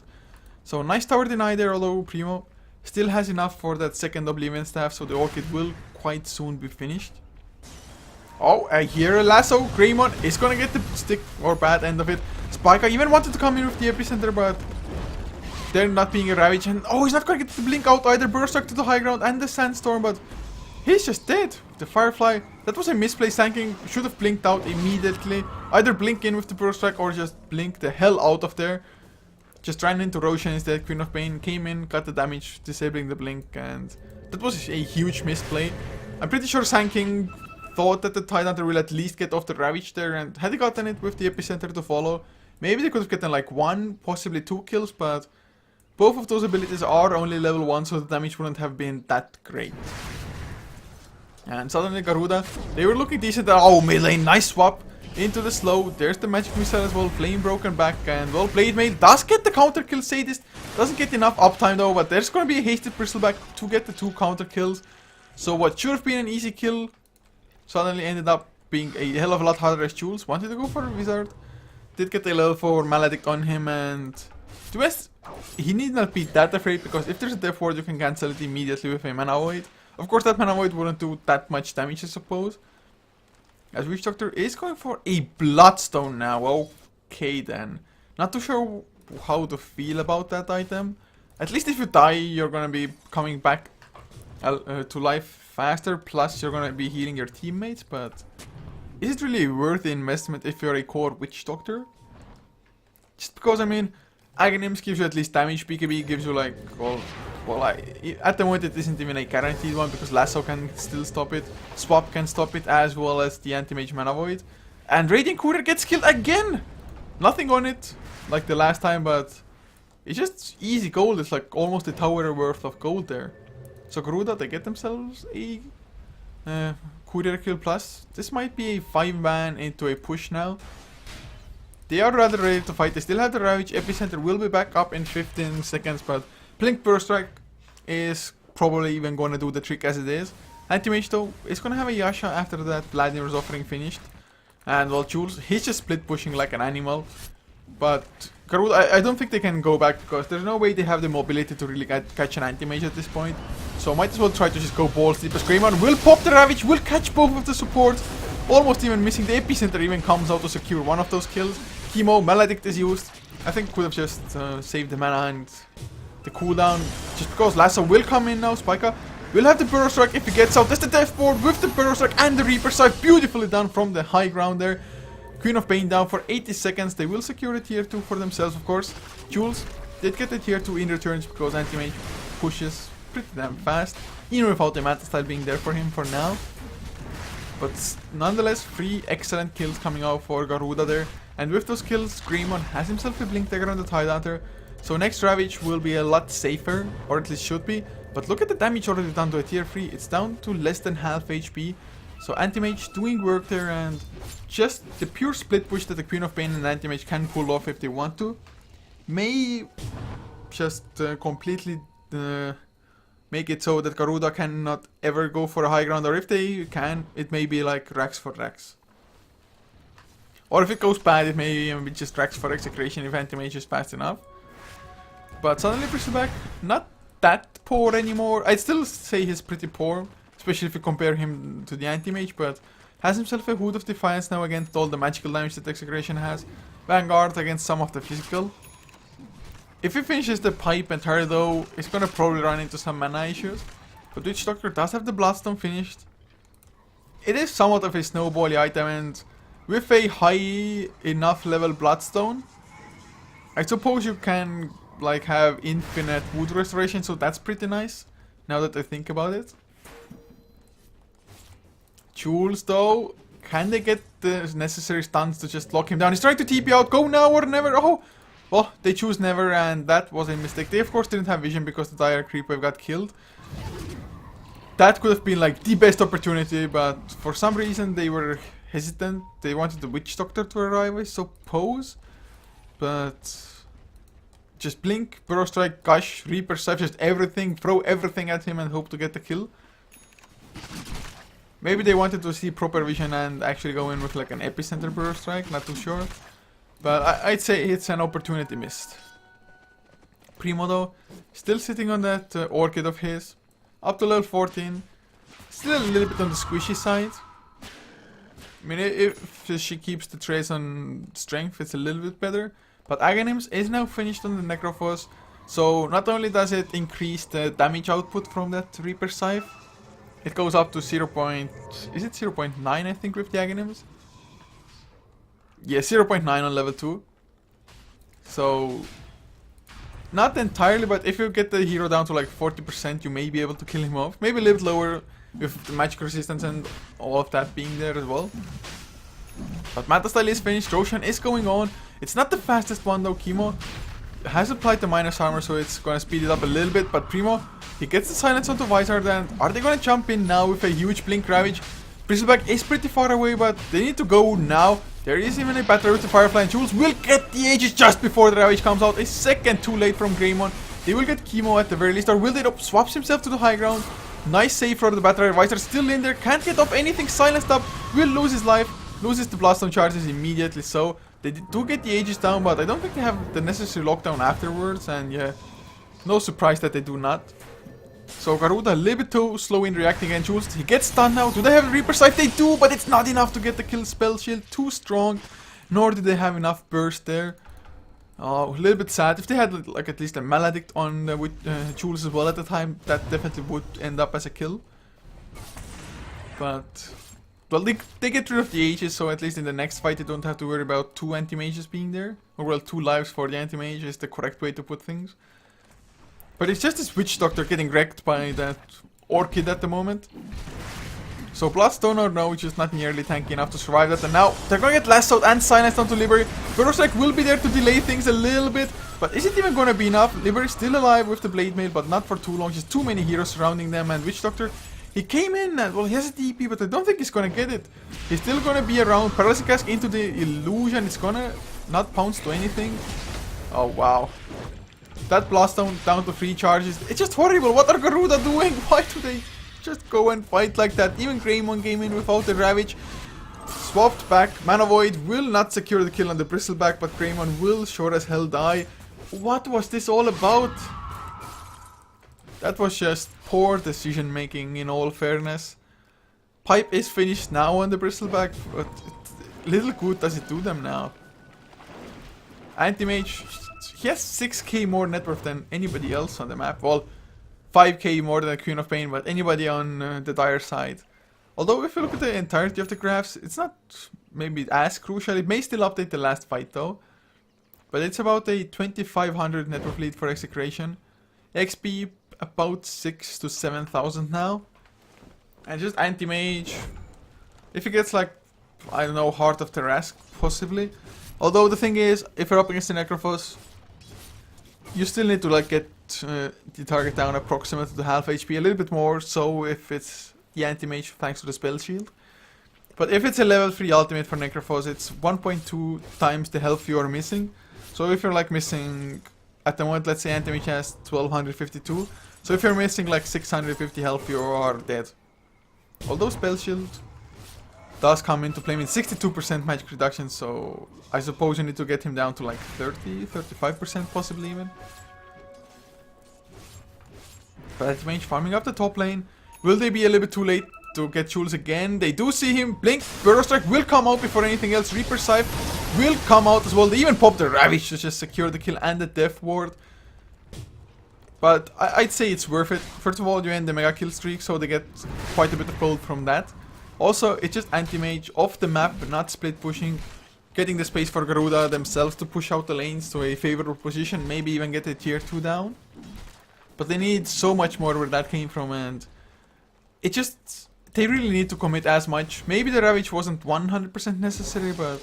So, nice tower deny there, although Primo still has enough for that second Oblivion Staff, so the Orchid will quite soon be finished. Oh, I hear a lasso. Greymon is gonna get the stick or bad end of it. Spica even wanted to come in with the epicenter, but they're not being a Ravage. And oh, he's not gonna get the blink out either. Burst to the high ground and the Sandstorm, but he's just dead. The Firefly, that was a misplaced tanking. Should have blinked out immediately. Either blink in with the Burst Strike or just blink the hell out of there. Just ran into Roshan instead. Queen of Pain came in, got the damage, disabling the blink, and that was a huge misplay. I'm pretty sure Sand King thought that the Tidehunter will at least get off the Ravage there, and had he gotten it with the epicenter to follow, maybe they could have gotten like 1, possibly 2 kills, but both of those abilities are only level 1, so the damage wouldn't have been that great. And suddenly Garuda, they were looking decent. Oh, mid lane, nice swap into the slow. There's the magic missile as well, flame broken back, and well, Blade Mail does get the counter kill. Sadist doesn't get enough uptime though, but there's gonna be a hasted bristleback to get the 2 counter kills. So what should have been an easy kill suddenly ended up being a hell of a lot harder as Jules wanted to go for a Wizard. Did get a level 4 Maledict on him, and to be honest, he need not be that afraid, because if there's a Death Ward you can cancel it immediately with a Mana Void. Of course that Mana Void wouldn't do that much damage, I suppose. As Witch Doctor is going for a Bloodstone now. Okay then. Not too sure how to feel about that item. At least if you die, you're gonna be coming back to life faster. Plus, you're gonna be healing your teammates. But is it really worth the investment if you're a core Witch Doctor? Just because, I mean, Aghanim's gives you at least damage. BKB gives you like, at the moment it isn't even a guaranteed one, because Lasso can still stop it, Swap can stop it, as well as the Anti-Mage Mana Void. And Radiant Courier gets killed again! Nothing on it, like the last time, but it's just easy gold. It's like almost a tower worth of gold there. So Garuda, they get themselves a Courier kill plus. This might be a 5-man into a push now. They are rather ready to fight. They still have the Ravage. Epicenter will be back up in 15 seconds, but Blink Burst Strike is probably even going to do the trick as it is. Anti-Mage though is going to have a Yasha after that Vladimir's offering finished. And well, Jules, he's just split pushing like an animal. But Garuda, I don't think they can go back, because there's no way they have the mobility to really catch an Anti-Mage at this point. So might as well try to just go balls deep. As Greymon will pop the Ravage, will catch both of the supports. Almost even missing. The Epicenter even comes out to secure one of those kills. Chemo, Maledict is used. I think could have just saved the mana and the cooldown, just because Lasso will come in now. Spica will have the Burrow Strike if he gets out. That's the Death Board with the Burrow Strike and the Reaper Strike. Beautifully done from the high ground there. Queen of Pain down for 80 seconds. They will secure the tier 2 for themselves, of course. Jules did get the tier 2 in returns, because Anti-Mage pushes pretty damn fast, even without the Manta Style being there for him for now. But nonetheless, 3 excellent kills coming out for Garuda there. And with those kills, Greymon has himself a Blink Dagger on the Tidehunter. So next Ravage will be a lot safer, or at least should be. But look at the damage already done to a tier 3. It's down to less than half HP. So Anti-Mage doing work there, and just the pure split push that the Queen of Pain and Anti-Mage can pull off if they want to may just completely make it so that Garuda cannot ever go for a high ground, or if they can, it may be like Rax for Rax. Or if it goes bad, it may even be just Rax for Execration if Anti-Mage is fast enough. But suddenly Bristleback, not that poor anymore. I'd still say he's pretty poor, especially if you compare him to the Anti-Mage, but has himself a Hood of Defiance now against all the magical damage that Execration has. Vanguard against some of the physical. If he finishes the pipe entirely though, he's gonna probably run into some mana issues. But Witch Doctor does have the Bloodstone finished. It is somewhat of a snowbally item, and with a high enough level Bloodstone, I suppose you can like have infinite wood restoration, so that's pretty nice, now that I think about it. Jules though, can they get the necessary stuns to just lock him down? He's trying to TP out, go now or never. Oh, well, they choose never, and that was a mistake. They of course didn't have vision because the dire creep wave got killed. That could have been like the best opportunity, but for some reason they were hesitant. They wanted the Witch Doctor to arrive, I suppose. But just blink, Burrow Strike, Gush, Reaper Scythe, just everything, throw everything at him and hope to get the kill. Maybe they wanted to see proper vision and actually go in with like an Epicenter Burrow Strike, not too sure. But I'd say it's an opportunity missed. Primo though, still sitting on that Orchid of his. Up to level 14. Still a little bit on the squishy side. I mean, if she keeps the trace on strength, it's a little bit better. But Aghanims is now finished on the Necrophos. So not only does it increase the damage output from that Reaper Scythe, it goes up to 0.9 I think with the Aghanims? Yeah, 0.9 on level 2. So not entirely, but if you get the hero down to like 40%, you may be able to kill him off. Maybe a little bit lower with the magic resistance and all of that being there as well. But Manta Style is finished, Roshan is going on. It's not the fastest one though. Chemo has applied the minus armor, so it's gonna speed it up a little bit. But Primo, he gets the silence onto Vizard, and are they gonna jump in now with a huge Blink Ravage? Bristleback is pretty far away, but they need to go now. There is even a battle with the Firefly, and Jules will get the Aegis just before the Ravage comes out. A second too late from Greymon. They will get Chemo at the very least, or will they? Swaps himself to the high ground. Nice save for the Battle Advisor, still in there, can't get off anything, silenced up, will lose his life, loses the Bloodstone charges immediately, so they do get the Aegis down, but I don't think they have the necessary lockdown afterwards, and yeah, no surprise that they do not. So Garuda a little bit too slow in reacting, and Jules, he gets stunned now. Do they have a Reaper Scythe? They do, but it's not enough to get the kill. Spell Shield too strong, nor did they have enough burst there. Oh, a little bit sad. If they had like at least a Maledict on with Jules as well at the time, that definitely would end up as a kill. But well, they get rid of the Aegis, so at least in the next fight they don't have to worry about 2 anti-mages being there. Or well, 2 lives for the anti-mage is the correct way to put things. But it's just this Witch Doctor getting wrecked by that Orchid at the moment. So Bloodstone or no, just not nearly tanky enough to survive that. And now they're gonna get lassoed and silenced onto Liberty. Burrow Strike will be there to delay things a little bit, but is it even gonna be enough? Liberty still alive with the Blade Mail, but not for too long. Just too many heroes surrounding them, and Witch Doctor, he came in and well, he has a TP, but I don't think he's gonna get it. He's still gonna be around. Paralysis Cask into the illusion. It's gonna not pounce to anything. Oh wow. That Bloodstone down to 3 charges. It's just horrible. What are Garuda doing? Why do they just go and fight like that? Even Greymon came in without the Ravage. Swapped back. Mana Void will not secure the kill on the Bristleback, but Greymon will sure as hell die. What was this all about? That was just poor decision making in all fairness. Pipe is finished now on the Bristleback, but little good does it do them now. Anti-Mage, he has 6k more net worth than anybody else on the map. Well, 5k more than Queen of Pain, but anybody on the dire side. Although if you look at the entirety of the graphs, it's not maybe as crucial. It may still update the last fight though. But it's about a 2500 net worth lead for Execration. XP about 6 to 7,000 now. And just anti-mage. If he gets like, I don't know, Heart of Tarrasque, possibly. Although the thing is, if you're up against the Necrophos, you still need to like get the target down approximately to half HP, a little bit more so if it's the anti-mage thanks to the spell shield. But if it's a level 3 ultimate for Necrophos, it's 1.2 times the health you are missing. So if you're like missing, at the moment let's say anti-mage has 1252, so if you're missing like 650 health you are dead. Although spell shield does come into play, I mean 62% magic reduction, so I suppose you need to get him down to like 35% possibly even. But anti-mage farming up the top lane. Will they be a little bit too late to get Jules again? They do see him blink. Burrow Strike will come out before anything else. Reaper Scythe will come out as well. They even pop the Ravage to just secure the kill and the Death Ward. But I'd say it's worth it. First of all, you end the mega kill streak, so they get quite a bit of gold from that. Also, it's just anti-mage off the map, not split pushing. Getting the space for Garuda themselves to push out the lanes to a favorable position. Maybe even get a tier 2 down. But they need so much more where that came from, and it just... They really need to commit as much. Maybe the Ravage wasn't 100% necessary, but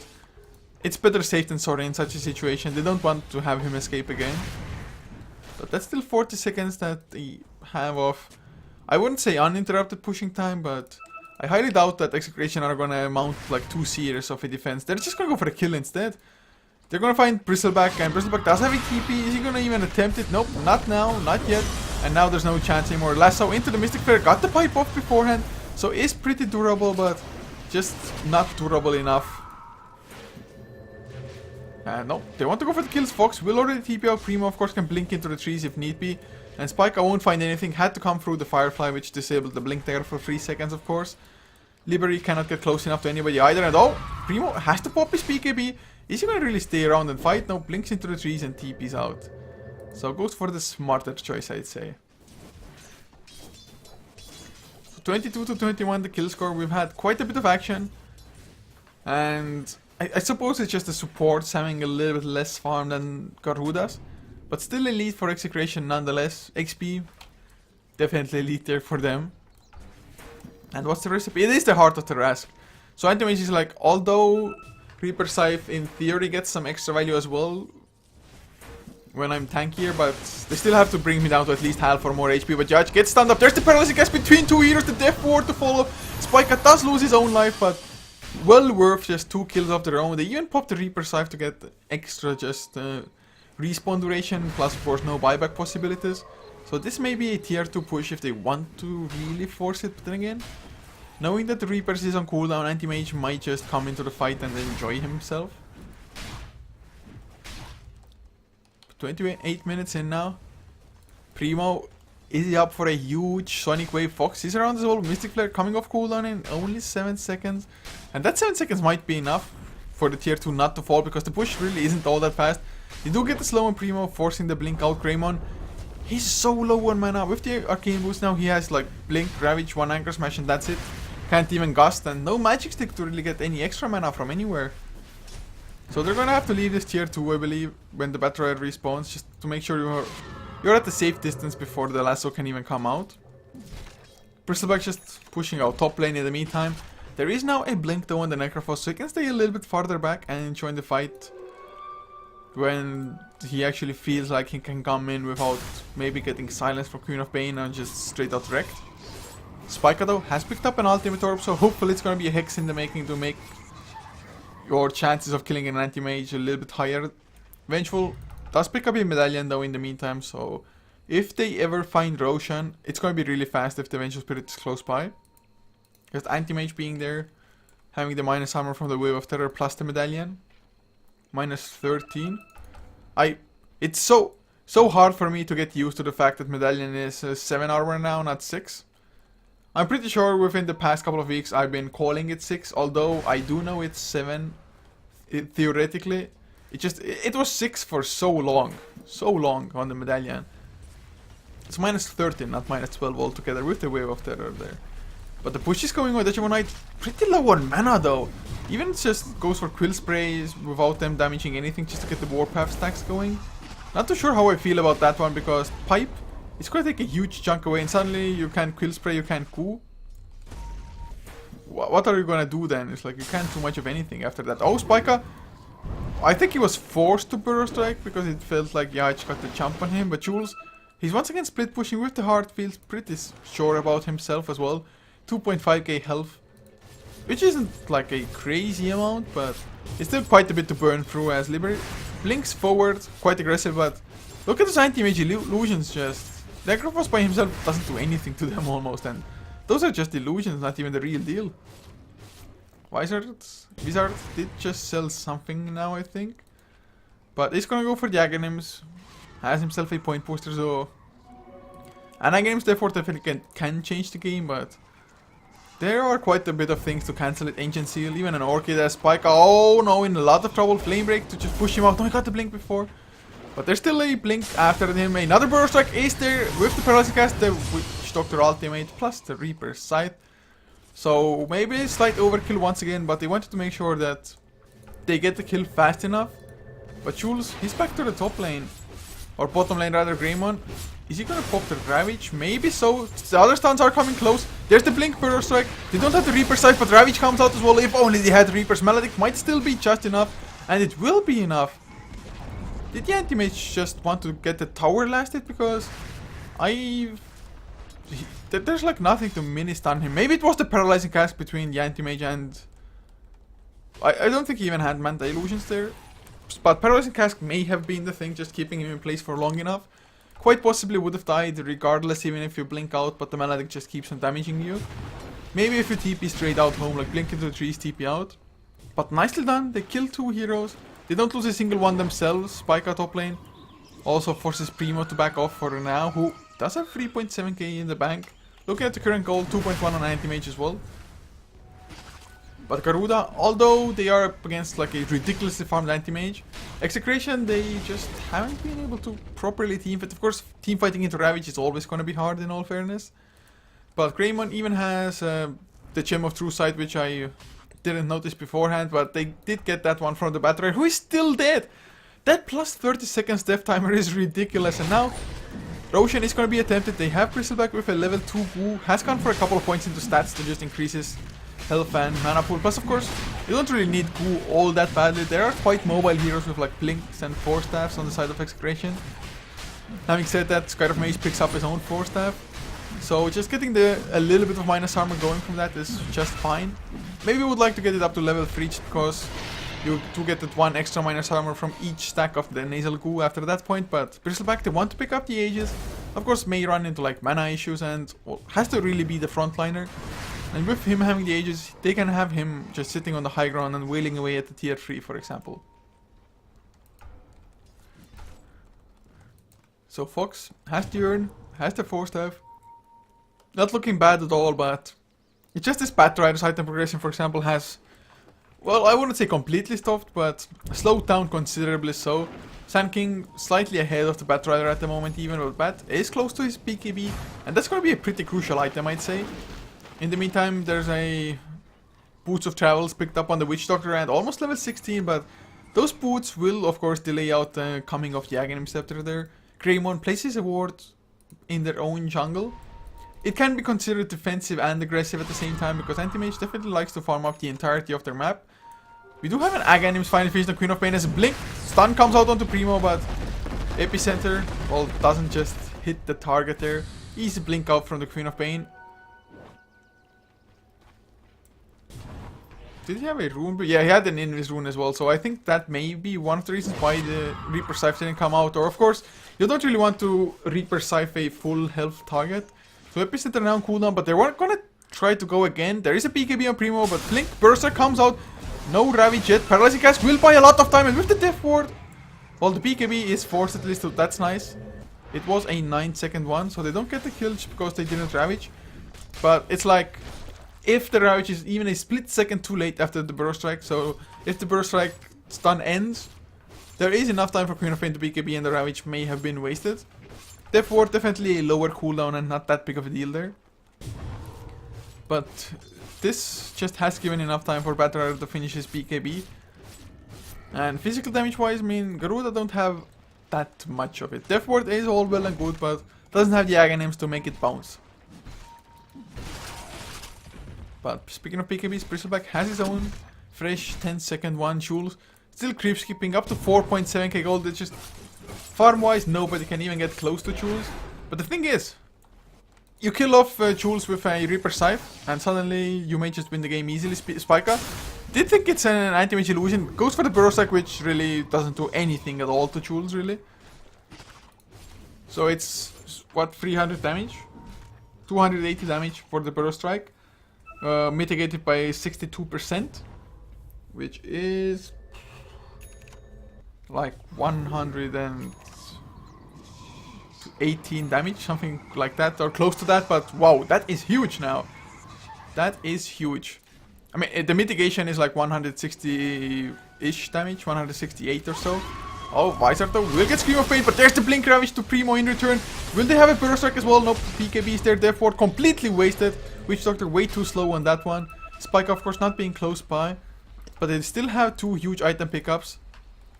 it's better safe than sorry in such a situation. They don't want to have him escape again. But that's still 40 seconds that they have of, I wouldn't say uninterrupted pushing time, but I highly doubt that Execration are gonna mount like 2 series of a defense. They're just gonna go for a kill instead. They're gonna find Bristleback, and Bristleback does have a TP. Is he gonna even attempt it? Nope, not now, not yet. And now there's no chance anymore. Lasso into the Mystic Flare, got the pipe off beforehand. So is pretty durable, but just not durable enough. No, they want to go for the kills. Fox will already TP out. Primo, of course, can blink into the trees if need be. And Spike, I won't find anything. Had to come through the Firefly, which disabled the blink there for 3 seconds, of course. Liberty cannot get close enough to anybody either. And oh, Primo has to pop his PKB. Is he going to really stay around and fight? No, blinks into the trees and TP's out. So goes for the smarter choice, I'd say. So 22 to 21, the kill score. We've had quite a bit of action. And I suppose it's just the supports having a little bit less farm than Garuda's. But still elite for Execration nonetheless. XP, definitely elite there for them. And what's the recipe? It is the heart of the Rask. So anti-mage is like, although Reaper Scythe in theory gets some extra value as well when I'm tankier, but they still have to bring me down to at least half or more HP. But Judge gets stunned up. There's the paralysis gets between 2 heroes, the Death Ward to follow. Spika does lose his own life, but well worth just 2 kills of their own. They even popped the Reaper Scythe to get extra just respawn duration, plus of course no buyback possibilities. So this may be a tier 2 push if they want to really force it, but then again, knowing that the Reapers is on cooldown, Anti-Mage might just come into the fight and enjoy himself. 28 minutes in now. Primo, is he up for a huge Sonic Wave? Fox is around as well. Mystic Flare coming off cooldown in only 7 seconds. And that 7 seconds might be enough for the tier 2 not to fall, because the push really isn't all that fast. You do get the slow on Primo, forcing the blink out Greymon. He's so low on mana. With the Arcane Boost now, he has like Blink, Ravage, 1 Anchor Smash, and that's it. Can't even Gust, and no Magic Stick to really get any extra mana from anywhere. So they're gonna have to leave this tier 2, I believe, when the Battle Royale respawns, just to make sure you're at the safe distance before the lasso can even come out. Bristleback just pushing out top lane in the meantime. There is now a Blink though on the Necrophos, so he can stay a little bit farther back and join the fight when he actually feels like he can come in without maybe getting silenced from Queen of Pain and just straight out wrecked. Spika though has picked up an Ultimate Orb, so hopefully it's gonna be a Hex in the making to make your chances of killing an anti-mage a little bit higher. Vengeful does pick up a Medallion though in the meantime, so if they ever find Roshan, it's gonna be really fast if the Vengeful Spirit is close by. Just anti-mage being there, having the minus armor from the Wave of Terror plus the Medallion. Minus 13. It's so hard for me to get used to the fact that Medallion is 7 armor now, not 6. I'm pretty sure within the past couple of weeks I've been calling it 6, although I do know it's 7 theoretically. It was 6 for so long on the Medallion. It's minus 13, not minus 12 altogether with the Wave of Terror there. But the push is going on. Digimon Knight pretty low on mana though. Even just goes for Quill Sprays without them damaging anything just to get the Warpath stacks going. Not too sure how I feel about that one, because Pipe, it's gonna take a huge chunk away and suddenly you can't Quill Spray, you can't Coup. What are you gonna do then? It's like you can't do much of anything after that. Oh, Spika! I think he was forced to Burrow Strike because it felt like Yach got the jump on him, but Jules, he's once again split pushing with the heart, feels pretty sure about himself as well. 2.5k health, which isn't like a crazy amount, but it's still quite a bit to burn through as Liberty blinks forward, quite aggressive, but look at those anti-mage illusions just. Necrophos by himself doesn't do anything to them almost, and those are just illusions, not even the real deal. Wizard did just sell something now, I think. But he's gonna go for the Aghanims, has himself a point booster, so... And Aghanims therefore definitely can change the game, but... There are quite a bit of things to cancel it. Ancient Seal, even an Orchid as Spike. Oh no, in a lot of trouble. Flame Break to just push him out. No, he got the blink before. But there's still a blink after him. Another Burrow Strike is there with the Paralyzing Cast, the Witch Doctor ultimate, plus the Reaper's Scythe. So maybe a slight overkill once again, but they wanted to make sure that they get the kill fast enough. But Jules, he's back to the top lane. Or bottom lane rather, Greymon. Is he gonna pop the Ravage? Maybe so. The other stuns are coming close. There's the Blink Burrow Strike. They don't have the Reaper Scythe, but Ravage comes out as well. If only they had Reaper's Maledict, might still be just enough. And it will be enough. Did the anti-mage just want to get the tower lasted? Because there's like nothing to mini stun him. Maybe it was the paralyzing cast between the anti-mage and... I don't think he even had Manta Illusions there. But paralyzing cast may have been the thing, just keeping him in place for long enough. Quite possibly would have died regardless, even if you blink out, but the Maledict just keeps on damaging you. Maybe if you TP straight out home, like blink into the trees, TP out. But nicely done, they kill 2 heroes. They don't lose a single one themselves. Spike out top lane. Also forces Primo to back off for now, who does have 3.7k in the bank. Looking at the current goal, 2.1 on anti-mage as well. But Garuda, although they are up against like a ridiculously farmed anti-mage, Execration, they just haven't been able to properly teamfight. Of course, teamfighting into Ravage is always going to be hard in all fairness. But Greymon even has the Gem of True Sight, which I didn't notice beforehand, but they did get that one from the Battler, who is still dead. That plus 30 seconds death timer is ridiculous. And now Roshan is going to be attempted. They have Bristleback with a level 2 Goo. Has gone for a couple of points into stats to just increase his health and mana pool. Plus, of course, you don't really need Goo all that badly. There are quite mobile heroes with like Blinks and Force Staffs on the side of Execration. Having said that, Sky of Mage picks up his own Force Staff. So just getting a little bit of minus armor going from that is just fine. Maybe we would like to get it up to level 3 just because you do get that 1 extra minus armor from each stack of the Nasal Goo after that point. But Bristleback, they want to pick up the Aegis. Of course, may run into like mana issues and has to really be the frontliner. And with him having the Aegis, they can have him just sitting on the high ground and wailing away at the tier 3, for example. So Fox has the Urn, has the Force Staff. Not looking bad at all, but it's just this Batrider's item progression, for example, has, well, I wouldn't say completely stopped, but slowed down considerably so. Sand King slightly ahead of the Batrider at the moment, even, but Bat is close to his BKB, and that's going to be a pretty crucial item, I'd say. In the meantime, there's a Boots of Travels picked up on the Witch Doctor and almost level 16, but those boots will, of course, delay out the coming of the Aghanim Scepter there. Greymon places a ward in their own jungle. It can be considered defensive and aggressive at the same time, because Anti-Mage definitely likes to farm up the entirety of their map. We do have an Aghanim's Final Feast on Queen of Pain as a blink. Stun comes out onto Primo, but Epicenter, well, doesn't just hit the target there. Easy blink out from the Queen of Pain. Did he have a rune? Yeah, he had an Invis rune as well, so I think that may be one of the reasons why the Reaper Scythe didn't come out. Or of course, you don't really want to Reaper Scythe a full health target. So Epicenter now on cooldown, but they weren't gonna try to go again. There is a BKB on Primo, but Blink Burster comes out. No Ravage yet. Paralyzing Cast will buy a lot of time, and with the Death Ward, well, the BKB is forced at least, so that's nice. It was a 9-second one, so they don't get the kill just because they didn't Ravage. But it's like, if the Ravage is even a split second too late after the Burrow Strike, so if the Burrow Strike stun ends, there is enough time for Queen of Pain to BKB and the Ravage may have been wasted. Therefore, definitely a lower cooldown and not that big of a deal there. But this just has given enough time for Batrider to finish his BKB. And physical damage wise, I mean, Garuda don't have that much of it. Death Ward is all well and good, but doesn't have the Aghanims to make it bounce. But speaking of BKBs, Bristleback has his own fresh 10-second one. Jules still creep skipping up to 4.7k gold. It's just farm-wise, nobody can even get close to Jules. But the thing is, you kill off Jules with a Reaper Scythe, and suddenly you may just win the game easily. Spica did think it's an anti-mage illusion. Goes for the Burrow Strike, which really doesn't do anything at all to Jules, really. So it's, what, 300 damage? 280 damage for the Burrow Strike. Mitigated by 62%, which is like 118 damage, something like that, or close to that. But wow, that is huge now. That is huge. I mean, the mitigation is like 160-ish damage, 168 or so. Oh, Visor though will get Scream of Pain, but there's the Blink Ravage to Primo in return. Will they have a Burrow Strike as well? Nope, BKB is there, therefore completely wasted. Witch Doctor way too slow on that one. Spike, of course, not being close by. But they still have two huge item pickups.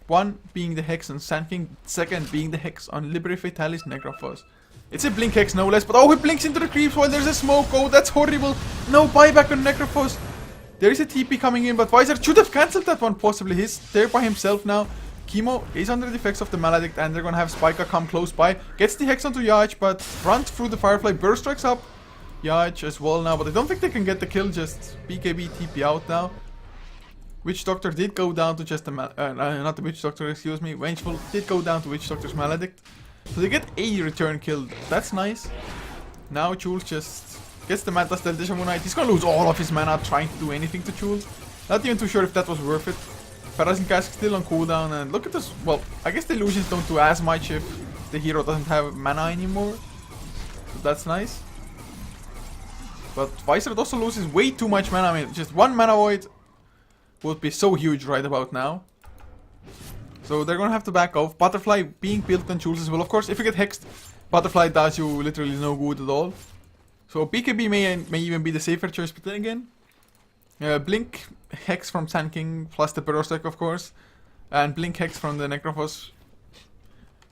One being the Hex on Sand King, second being the Hex on Liberi Fatalis Necrophos. It's a Blink Hex no less, but oh, he blinks into the creeps while there's a smoke. Oh, that's horrible. No buyback on Necrophos. There is a TP coming in, but Visor should have cancelled that one possibly. He's there by himself now. Chemo is under the effects of the Maledict, and they're gonna have Spiker come close by. Gets the Hex onto Yach, but runs through the Firefly. Burst strikes up Yach as well now, but I don't think they can get the kill. Just BKB TP out now. Witch Doctor did go down to just the not the Witch Doctor, excuse me. Vengeful did go down to Witch Doctor's Maledict. So they get a return kill. That's nice. Now Jules just gets the Manta Stealth Deja Vu Knight. He's gonna lose all of his mana trying to do anything to Jules. Not even too sure if that was worth it. Paralyzing Cask still on cooldown, and look at this. Well, I guess the illusions don't do as much if the hero doesn't have mana anymore. So that's nice. But Visor also loses way too much mana. I mean, just one mana void would be so huge right about now. So they're gonna have to back off. Butterfly being built on Jules as well. Of course, if you get hexed, Butterfly does you literally no good at all. So BKB may even be the safer choice, but then again, Blink Hex from Sand King plus the Burrow Strike, of course, and Blink Hex from the Necrophos.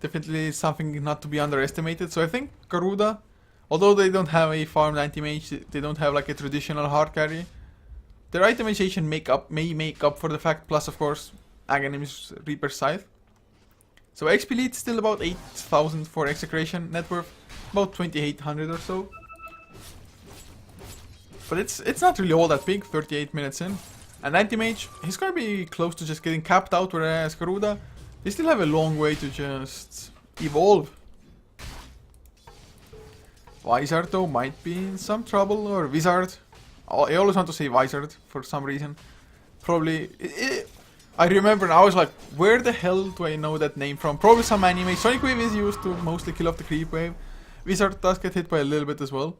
Definitely something not to be underestimated. So I think Garuda, although they don't have a farmed anti-mage, they don't have like a traditional hard carry, their itemization may make up for the fact, plus of course Aghanim's Reaper Scythe. So XP lead still about 8,000 for Execration, net worth about 2,800 or so. But it's not really all that big, 38 minutes in. And Anti-Mage, he's gonna be close to just getting capped out, whereas Garuda, they still have a long way to just evolve. Wizard though might be in some trouble, or Wizard. I always want to say Wizard for some reason. Probably, I remember and I was like, where the hell do I know that name from? Probably some anime. Sonic Wave is used to mostly kill off the creep wave. Wizard does get hit by a little bit as well.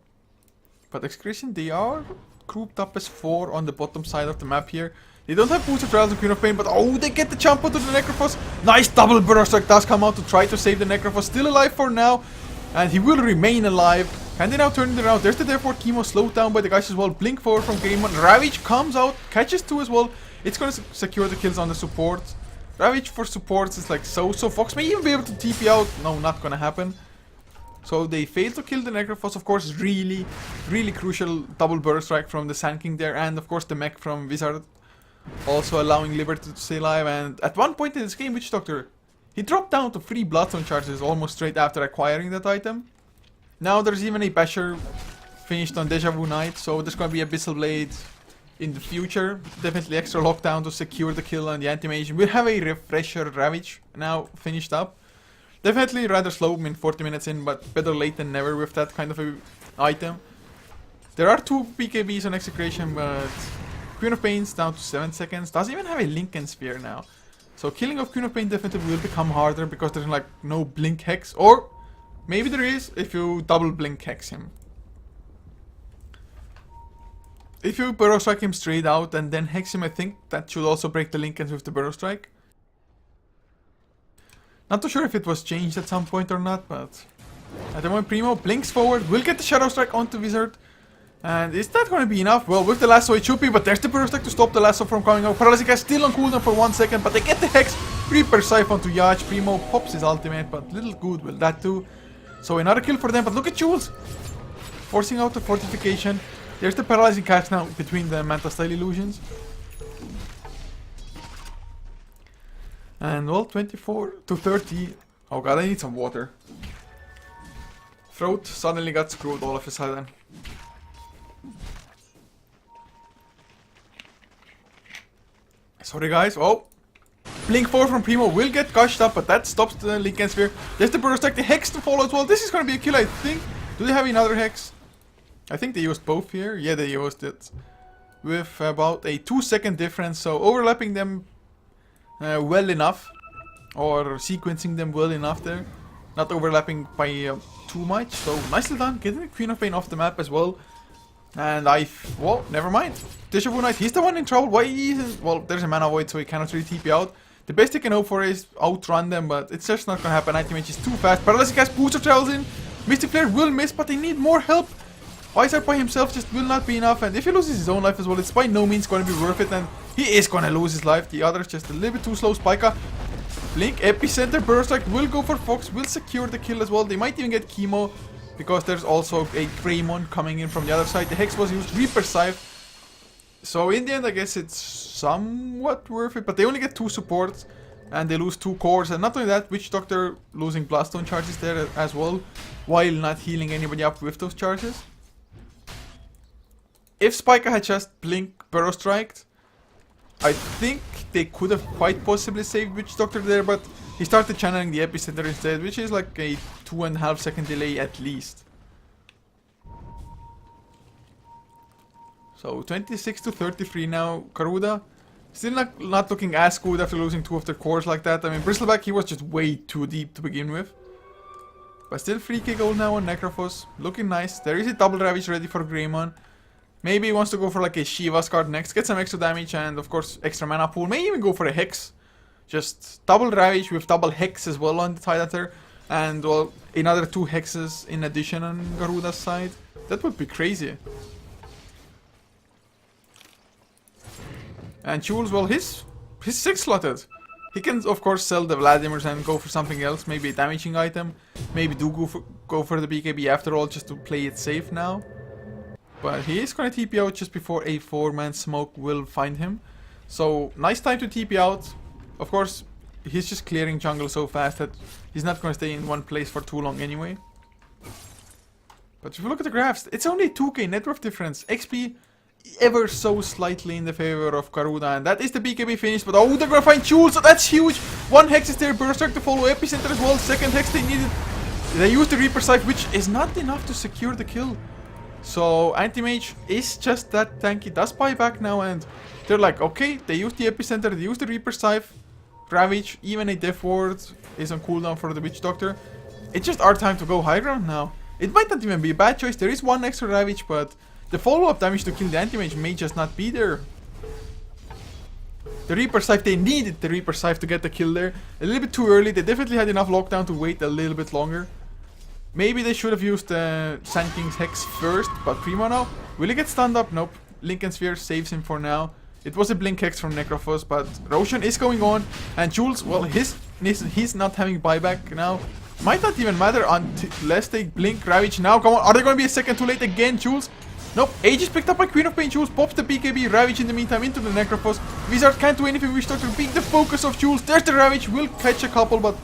But Execration, they are grouped up as 4 on the bottom side of the map here. They don't have Boots of Trials and Queen of Pain, but oh, they get the jump onto the Necrophos. Nice double Burrow Strike does come out to try to save the Necrophos. Still alive for now, and he will remain alive. Can they now turn it around? There's the therefore Chemo slowed down by the guys as well. Blink forward from Game 1. Ravage comes out, catches 2 as well. It's gonna secure the kills on the support. Ravage for supports is like so. Fox may even be able to TP out. No, not gonna happen. So they fail to kill the Necrophos. Of course, really crucial double Burrow Strike from the Sand King there. And of course the mech from Wizard. Also allowing Liberty to stay alive. And at one point in this game, Witch Doctor, he dropped down to 3 Bloodstone charges almost straight after acquiring that item. Now there's even a Basher finished on Deja Vu Knight. So there's gonna be Abyssal Blade in the future. Definitely extra lockdown to secure the kill on the Anti-Mage. We'll have a Refresher Ravage now finished up. Definitely rather slow, I mean 40 minutes in, but better late than never with that kind of a item. There are 2 PKBs on Execration, but Queen of Pain's down to 7 seconds. Doesn't even have a Lincoln Sphere now. So killing of Queen of Pain definitely will become harder because there's like no Blink Hex. Or maybe there is if you double Blink Hex him. If you Burrow Strike him straight out and then Hex him, I think that should also break the Lincolns with the Burrow Strike. Not too sure if it was changed at some point or not, but at the moment Primo blinks forward, will get the Shadow Strike onto Wizard. And is that going to be enough? Well, with the lasso it should be, but there's the Burrow Strike to stop the lasso from coming out. Paralyzing Cask still on cooldown for 1 second, but they get the Hex. Reaper Scythe onto Yach. Primo pops his ultimate, but little good will that do. So another kill for them, but look at Jules forcing out the fortification. There's the Paralyzing Cask now between the Manta Style illusions. And well, 24 to 30. Oh god, I need some water. Throat suddenly got screwed all of a sudden. Sorry guys. Oh, Blink 4 from Primo will get gushed up, but that stops the Lincoln Sphere. There's the Burrow Strike, the Hex to follow as well. This is gonna be a kill, I think. Do they have another Hex? I think they used both here. Yeah, they used it. With about a 2-second difference, so overlapping them well enough, or sequencing them well enough there, not overlapping by too much. So nicely done, getting the Queen of Pain off the map as well. And well, never mind. Deja Vu Knight, he's the one in trouble. Why he isn't? Well, there's a mana void, so he cannot really TP out. The best he can hope for is outrun them, but it's just not gonna happen. Anti-Mage is too fast. Paralytic has Booster travels in. Mystic Flare will miss, but they need more help. Izard by himself just will not be enough, and if he loses his own life as well, it's by no means going to be worth it, and he is going to lose his life. The other is just a little bit too slow. Spica, Blink, Epicenter, Burst Strike will go for Fox, will secure the kill as well. They might even get Chemo, because there's also a Greymon coming in from the other side. The Hex was used, Reaper Scythe. So in the end, I guess it's somewhat worth it, but they only get 2 supports, and they lose 2 cores, and not only that, Witch Doctor losing Blaststone charges there as well, while not healing anybody up with those charges. If Spica had just Blink Burrow Striked, I think they could have quite possibly saved Witch Doctor there, but he started channeling the Epicenter instead, which is like a 2.5 second delay at least. So 26 to 33 now. Garuda still not looking as good after losing 2 of their cores like that. I mean, Bristleback, he was just way too deep to begin with. But still free kick goal now on Necrophos. Looking nice. There is a double Ravage ready for Greymon. Maybe he wants to go for like a Shiva's card next, get some extra damage and of course extra mana pool. Maybe even go for a Hex. Just double Ravage with double Hex as well on the Tidehunter. And well, another 2 Hexes in addition on Garuda's side. That would be crazy. And Jules, well, he's 6 slotted. He can of course sell the Vladimirs and go for something else. Maybe a damaging item. Maybe do go for the BKB after all, just to play it safe now. But he is going to TP out just before a 4-man smoke will find him. So, nice time to TP out. Of course, he's just clearing jungle so fast that he's not going to stay in one place for too long anyway. But if you look at the graphs, it's only 2k net worth difference. XP ever so slightly in the favor of Garuda. And that is the BKB finish. But oh, they're going to find Jules, so that's huge. 1 Hex is there, Burst Strike to follow, Epicenter as well. 2nd Hex they needed. They used the Reaper Scythe, which is not enough to secure the kill. So Anti-Mage is just that tanky, does buy back now, and they're like, okay, they used the Epicenter, they used the Reaper Scythe, Ravage, even a Death Ward is on cooldown for the Witch Doctor. It's just our time to go high ground now. It might not even be a bad choice, there is 1 extra Ravage, but the follow-up damage to kill the Anti-Mage may just not be there. The Reaper Scythe, they needed the Reaper Scythe to get the kill there. A little bit too early, they definitely had enough lockdown to wait a little bit longer. Maybe they should have used Sand King's Hex first, but Primo now. Will he get stunned up? Nope. Lincoln Sphere saves him for now. It was a Blink Hex from Necrophos, but Roshan is going on. And Jules, well, he's not having buyback now. Might not even matter unless they Blink Ravage now. Come on, are they going to be a second too late again, Jules? Nope. Age is picked up by Queen of Pain. Jules pops the BKB. Ravage in the meantime into the Necrophos. Wizard can't do anything. Witch Doctor being the focus of Jules. There's the Ravage. Will catch a couple, but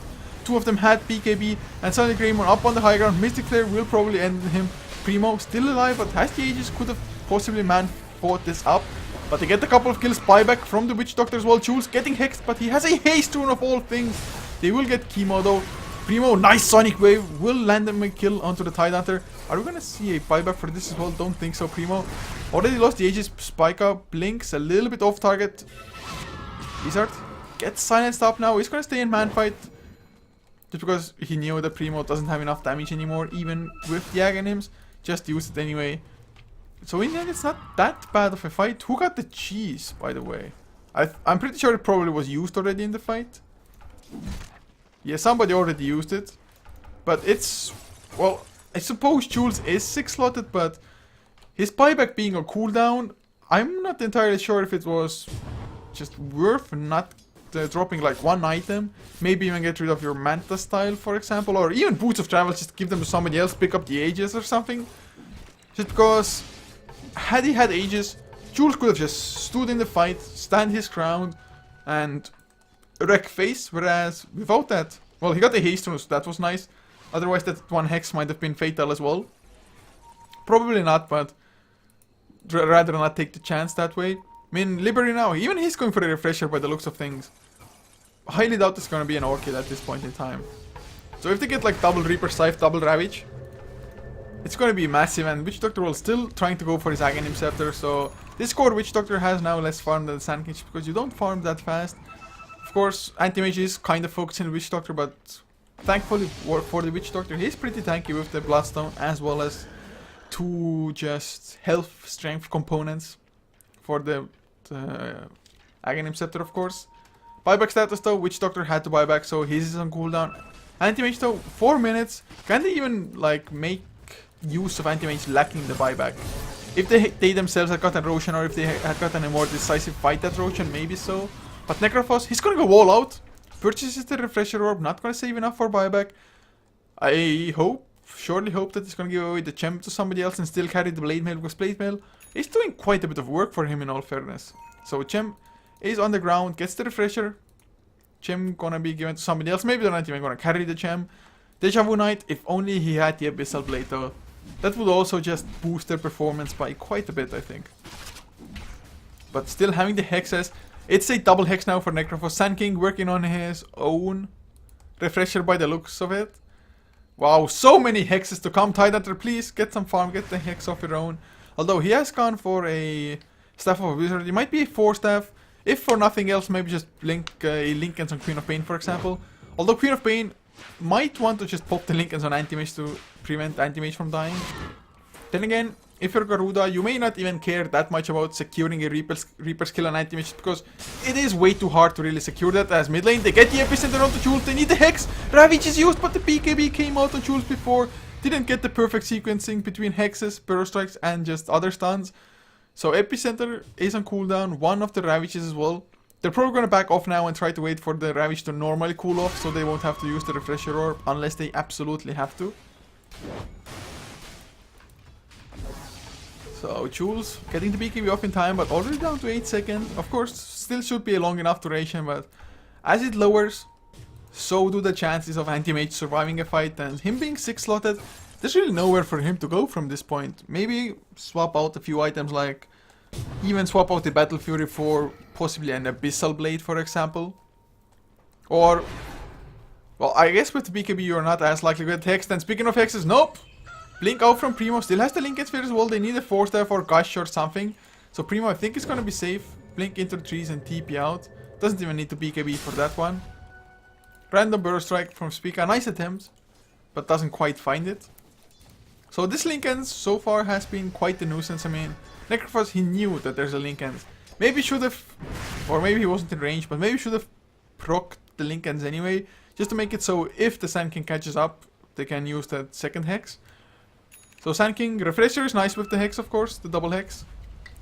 2 of them had BKB, and suddenly Greymon up on the high ground. Mystic Flare will probably end him. Primo still alive, but has the Aegis, could have possibly fought this up. But they get a couple of kills, buyback from the Witch Doctor as well. Jules getting hexed, but he has a haste rune of all things. They will get Chemo though. Primo, nice Sonic Wave, will land them a kill onto the Tidehunter. Are we gonna see a buyback for this as well? Don't think so. Primo already lost the Aegis. Spica blinks a little bit off target. Wizard gets silenced up now. He's gonna stay in man fight. Just because he knew that Primo doesn't have enough damage anymore, even with the Aghanims. Just use it anyway. So in the end, it's not that bad of a fight. Who got the cheese, by the way? I'm pretty sure it probably was used already in the fight. Yeah, somebody already used it. But it's... Well, I suppose Jules is 6 slotted, but his buyback being on cooldown, I'm not entirely sure if it was just worth not dropping like 1 item. Maybe even get rid of your Manta style, for example. Or even Boots of Travel, just give them to somebody else, pick up the Aegis or something. Just because, had he had Aegis, Jules could have just stood in the fight, stand his ground, and wreck face. Whereas, without that, well, he got the haste rune, so that was nice. Otherwise, that 1 Hex might have been fatal as well. Probably not, but rather not take the chance that way. I mean, Liberty now, even he's going for a refresher by the looks of things. Highly doubt it's going to be an Orchid at this point in time. So if they get like double Reaper Scythe, double Ravage, it's going to be massive, and Witch Doctor will still trying to go for his Aghanim Scepter. So this core Witch Doctor has now less farm than the Sand King because you don't farm that fast. Of course, Anti-Mage is kind of focusing on Witch Doctor, but thankfully for the Witch Doctor, he's pretty tanky with the Bloodstone as well as 2 just health strength components for the Aghanim Scepter, of course. Buyback status though, Witch Doctor had to buy back, so his is on cooldown. Anti-Mage though, 4 minutes. Can they even like make use of Anti-Mage lacking the buyback? If they themselves had gotten Roshan, or if they had gotten a more decisive fight at Roshan, maybe so. But Necrophos, he's gonna go wall out. Purchases the Refresher Orb, not gonna save enough for buyback. I surely hope that he's gonna give away the Gem to somebody else and still carry the Blade Mail, because Blade Mail is doing quite a bit of work for him in all fairness. So Gem is on the ground, gets the Refresher. Gem gonna be given to somebody else. Maybe they're not even gonna carry the Gem. Deja Vu Knight, if only he had the Abyssal Blade though. That would also just boost their performance by quite a bit, I think. But still having the Hexes. It's a double Hex now for Necrophos. Sand King working on his own Refresher by the looks of it. Wow, so many Hexes to come. Tidehunter, please get some farm, get the Hex off your own. Although he has gone for a Staff of a Wizard. It might be a 4-staff. If for nothing else, maybe just blink a Linkens on Queen of Pain, for example. Although Queen of Pain might want to just pop the Linkens on Anti-Mage to prevent Anti-Mage from dying. Then again, if you're Garuda, you may not even care that much about securing a Reaper's kill on Anti-Mage, because it is way too hard to really secure that. As mid lane, they get the Epicenter onto Jules, they need the Hex. Ravage is used, but the BKB came out on Jules before. Didn't get the perfect sequencing between Hexes, Burrow Strikes, and just other stuns. So Epicenter is on cooldown, one of the Ravages as well. They're probably going to back off now and try to wait for the Ravage to normally cool off, so they won't have to use the Refresher Orb unless they absolutely have to. So Jules getting the BKB off in time, but already down to 8 seconds. Of course, still should be a long enough duration, but as it lowers, so do the chances of Anti-Mage surviving a fight, and him being 6-slotted, there's really nowhere for him to go from this point. Maybe swap out a few items, like even swap out the Battle Fury for possibly an Abyssal Blade, for example. Or, well, I guess with the BKB you're not as likely to get Hex. And speaking of Hexes, nope! Blink out from Primo, still has the Linken Sphere as well. They need a 4-staff or Gush or something. So Primo, I think, is gonna be safe. Blink into the trees and TP out. Doesn't even need to BKB for that one. Random Burrow Strike from Spica, nice attempt, but doesn't quite find it. So this Linkens so far has been quite a nuisance. I mean, Necrophos, he knew that there's a Linkens. Maybe should have, or maybe he wasn't in range, but maybe should have procced the Linkens anyway, just to make it so if the Sand King catches up, they can use that second Hex. So Sand King, Refresher is nice with the Hex, of course, the double Hex.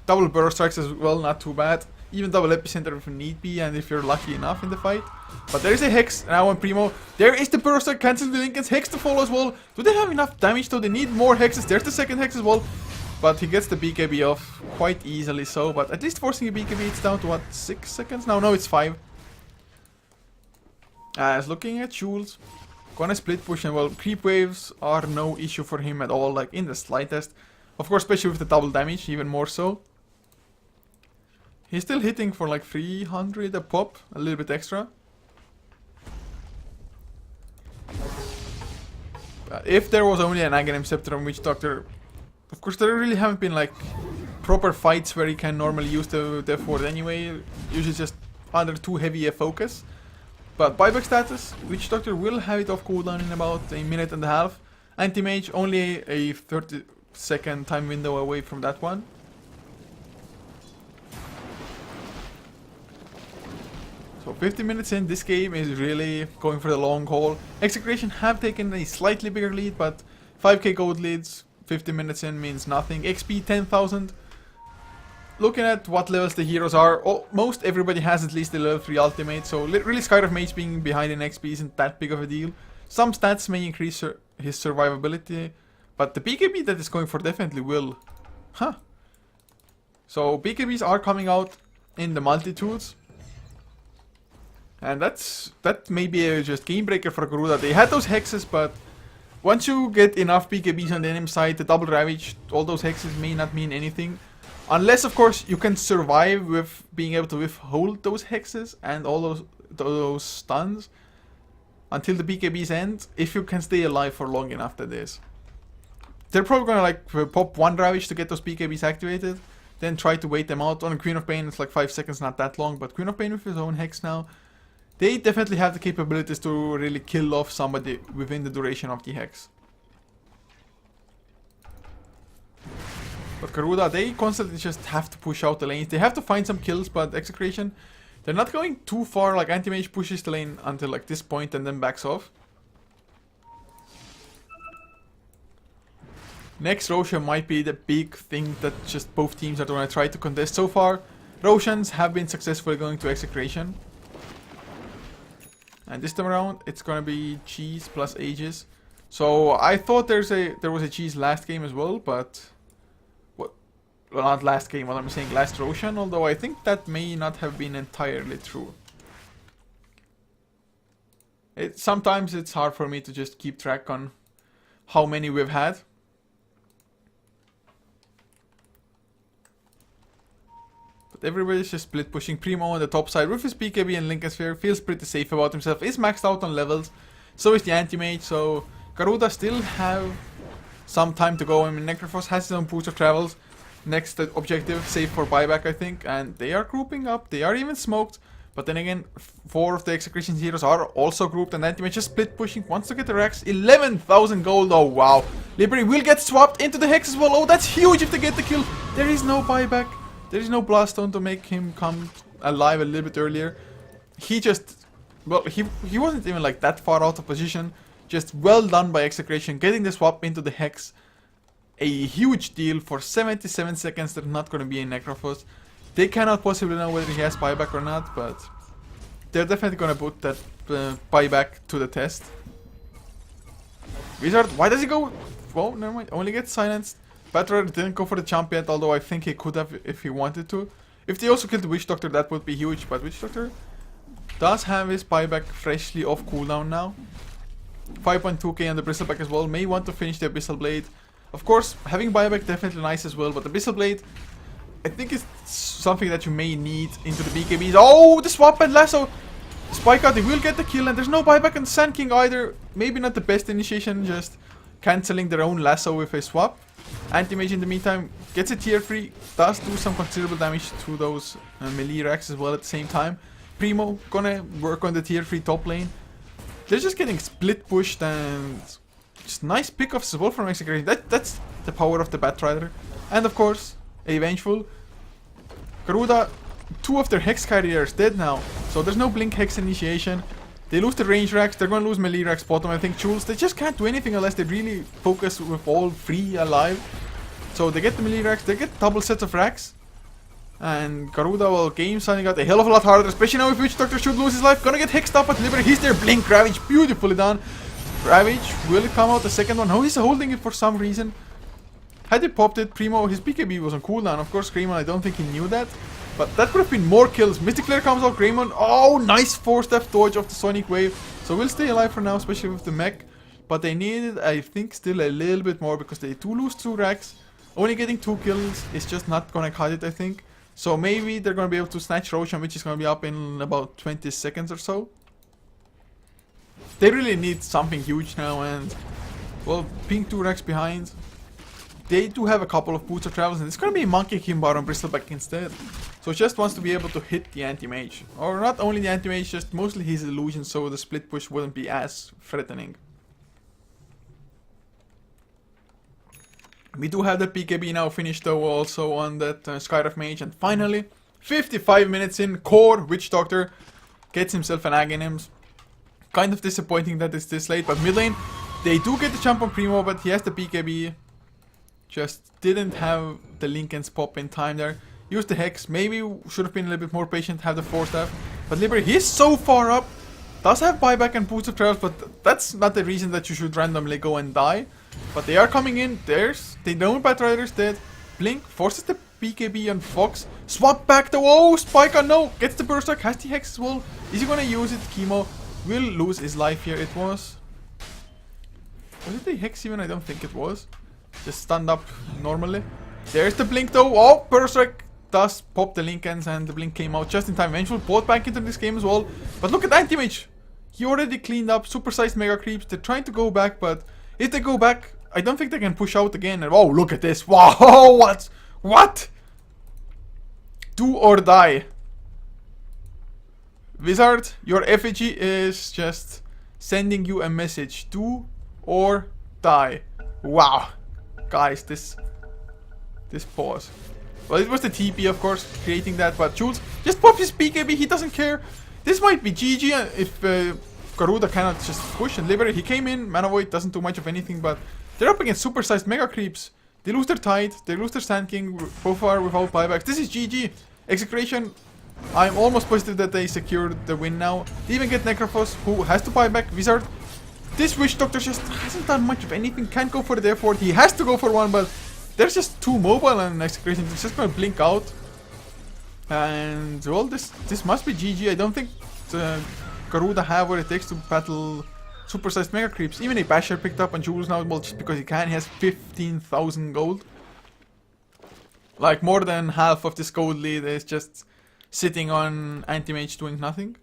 Double Burrow Strikes as well, not too bad. Even double Epicenter if need be, and if you're lucky enough in the fight. But there is a Hex now on Primo. There is the Burrow Strike, cancel the Linkens, Hex to follow as well. Do they have enough damage though? They need more Hexes. There's the second Hex as well. But he gets the BKB off quite easily so. But at least forcing a BKB, it's down to what, 6 seconds? No, it's 5. As looking at Jules, gonna split push, and well, creep waves are no issue for him at all, like in the slightest. Of course, especially with the double damage, even more so. He's still hitting for like 300 a pop, a little bit extra. If there was only an Aghanim Scepter on Witch Doctor, of course there really haven't been like proper fights where you can normally use the Death Ward anyway. Usually just under too heavy a focus. But buyback status, Witch Doctor will have it off cooldown in about a minute and a half. Anti-Mage only a 30-second time window away from that one. So 50 minutes in, this game is really going for the long haul. Execration have taken a slightly bigger lead, but 5k gold leads, 50 minutes in means nothing. XP 10,000. Looking at what levels the heroes are, most everybody has at least a level 3 ultimate, so really Skyriff Mage being behind in XP isn't that big of a deal. Some stats may increase his survivability, but the BKB that is going for definitely will. So BKBs are coming out in the multitudes. And that may be a just game breaker for Garuda. They had those Hexes, but once you get enough BKBs on the enemy side, the double Ravage, all those Hexes may not mean anything. Unless, of course, you can survive with being able to withhold those Hexes and all those stuns until the BKBs end, if you can stay alive for long enough, that is. They're probably gonna like pop one Ravage to get those BKBs activated, then try to wait them out. On Queen of Pain, it's like 5 seconds, not that long, but Queen of Pain with his own Hex now, they definitely have the capabilities to really kill off somebody within the duration of the Hex. But Garuda, they constantly just have to push out the lanes. They have to find some kills, but Execration, they're not going too far. Like, Anti-Mage pushes the lane until like this point and then backs off. Next, Roshan might be the big thing that just both teams are going to try to contest. So far, Roshans have been successfully going to Execration. And this time around, it's going to be Cheese plus Aegis. So I thought there was a Cheese last game as well, but... Well, not last game, what I'm saying, last Roshan, although I think that may not have been entirely true. Sometimes it's hard for me to just keep track on how many we've had. But everybody's just split pushing. Primo on the top side with his BKB and Lincoln Sphere, feels pretty safe about himself, is maxed out on levels, so is the Anti-Mage, so Garuda still have some time to go. I mean, Necrophos has his own boost of travels. Next objective, save for buyback, I think, and they are grouping up. They are even smoked, but then again, 4 of the Execration heroes are also grouped, and Anti-Mage just split pushing, wants to get the racks. 11,000 gold, oh wow. Liberty will get swapped into the Hex as well. Oh, that's huge if they get the kill. There is no buyback. There is no Blast Stone to make him come alive a little bit earlier. He just, well, he wasn't even like that far out of position. Just well done by Execration, getting the swap into the Hex. A huge deal for 77 seconds. They're not going to be in Necrophos. They cannot possibly know whether he has buyback or not, but they're definitely going to put that buyback to the test. Wizard, why does he go? Well, never mind. Only gets silenced. Batrider didn't go for the champ yet, although I think he could have if he wanted to. If they also killed the Witch Doctor, that would be huge, but Witch Doctor does have his buyback freshly off cooldown now. 5.2k on the Bristleback as well. May want to finish the Abyssal Blade. Of course, having buyback definitely nice as well, but the Abyssal Blade, I think it's something that you may need into the BKBs. Oh, the swap and lasso! Spike out, they will get the kill, and there's no buyback on Sand King either. Maybe not the best initiation, just cancelling their own lasso with a swap. Anti-Mage in the meantime gets a tier 3, does do some considerable damage to those melee racks as well at the same time. Primo gonna work on the tier 3 top lane. They're just getting split pushed and... just nice pickoffs as well from Execration. That's the power of the Batrider. And of course, a Vengeful. Garuda, 2 of their Hex carriers dead now. So there's no Blink Hex initiation. They lose the range racks. They're going to lose melee racks bottom. I think Jules, they just can't do anything unless they really focus with all 3 alive. So they get the melee racks. They get double sets of racks. And Garuda, well, game signing out a hell of a lot harder. Especially now if Witch Doctor should lose his life. Gonna get hexed up at Liberty. He's there. Blink Ravage. Beautifully done. Ravage, will it come out the second one? No, he's holding it for some reason. Had he popped it, Primo, his BKB was on cooldown. Of course, Greymon, I don't think he knew that. But that could have been more kills. Mystic Flare comes out, Greymon. Oh, nice 4-step dodge of the Sonic Wave. So we'll stay alive for now, especially with the mech. But they needed, I think, still a little bit more because they do lose 2 racks. Only getting 2 kills is just not gonna cut it, I think. So maybe they're gonna be able to snatch Roshan, which is gonna be up in about 20 seconds or so. They really need something huge now, and well, ping 2 racks behind. They do have a couple of boots of travels, and it's gonna be Monkey Kimbar on Bristleback instead. So just wants to be able to hit the Anti-Mage. Or not only the Anti-Mage, just mostly his illusion, so the split push wouldn't be as threatening. We do have the BKB now finished though, also on that Skyrift Mage, and finally, 55 minutes in, Core Witch Doctor gets himself an Aghanims. Kind of disappointing that it's this late, but mid lane, they do get the jump on Primo, but he has the BKB. Just didn't have the Lincoln's pop in time there. Used the Hex, maybe should have been a little bit more patient, have the 4-staff. But Liberty, he's so far up, does have buyback and boots of travels, but that's not the reason that you should randomly go and die. But they are coming in, they know Batrider's dead. Blink forces the BKB on Fox. Swap back the Spike on no, gets the Berserk, has the Hex as well. Is he gonna use it? Chemo will lose his life here. It was it the Hex even? I don't think it was. Just stand up normally. There's the Blink though. Oh, Berserk does pop the Lincolns, and the Blink came out just in time. Vengeful bought back into this game as well. But look at Anti-Mage. He already cleaned up supersized mega creeps. They're trying to go back, but if they go back, I don't think they can push out again. And oh, look at this. Wow, what? Do or die. Wizard, your effigy is just sending you a message. Do or die. Wow. Guys, this this pause. Well, it was the TP, of course, creating that, but Jules just pops his BKB, he doesn't care. This might be GG if Garuda cannot just push and liberate. He came in, Mana Void doesn't do much of anything, but they're up against supersized Mega Creeps. They lose their Tide, they lose their Sand King, both are without buybacks. This is GG. Execration, I'm almost positive that they secured the win now. They even get Necrophos, who has to buy back Wizard. This Witch Doctor just hasn't done much of anything, can't go for the effort. He has to go for one, but they're just too mobile and Execration is just gonna blink out. And well, this must be GG. I don't think Garuda have what it takes to battle supersized Mega Creeps. Even a Basher picked up on Jules now, well, just because he can. He has 15,000 gold. Like, more than half of this gold lead is just sitting on Anti-Mage doing nothing.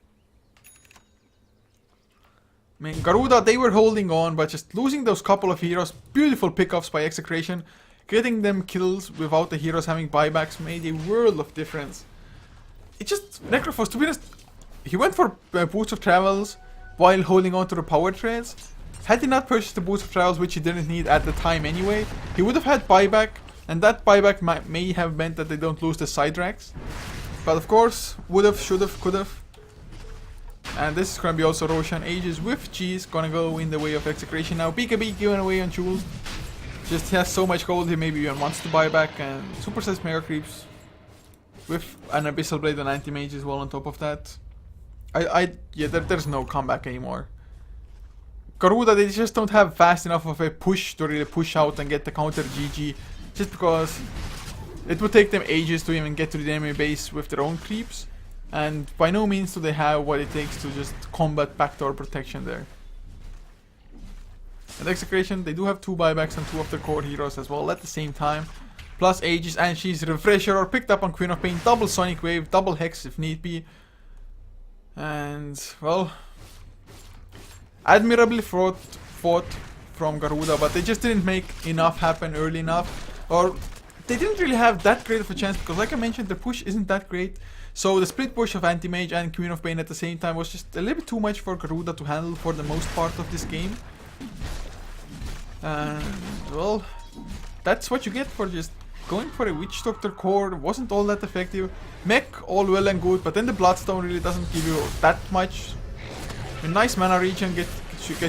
I mean, Garuda, they were holding on, but just losing those couple of heroes, beautiful pickups by Execration, getting them kills without the heroes having buybacks made a world of difference. It just, Necrophos, to be honest, he went for Boots of Travels while holding on to the power trades. Had he not purchased the Boots of Travels, which he didn't need at the time anyway, he would have had buyback, and that buyback may have meant that they don't lose the side racks. But of course, would've, should've, could've. And this is gonna be also Roshan Ages with G's gonna go in the way of Execration now. BKB given away on Jules. Just has so much gold he maybe even wants to buy back, and supersized Mega Creeps with an Abyssal Blade and Anti-Mage as well on top of that. Yeah, there's no comeback anymore. Garuda, they just don't have fast enough of a push to really push out and get the counter GG, just because it would take them ages to even get to the enemy base with their own creeps, and by no means do they have what it takes to just combat backdoor protection there. And Execration, they do have 2 buybacks on 2 of their core heroes as well at the same time, plus Aegis, and she's Refresher or picked up on Queen of Pain, double Sonic Wave, double Hex if need be. And well, admirably fought from Garuda, but they just didn't make enough happen early enough, or they didn't really have that great of a chance, because like I mentioned, the push isn't that great. So the split push of Anti-Mage and Queen of Pain at the same time was just a little bit too much for Garuda to handle for the most part of this game. And well, that's what you get for just going for a Witch Doctor core. Wasn't all that effective. Mech, all well and good, but then the Bloodstone really doesn't give you that much. A nice mana regen get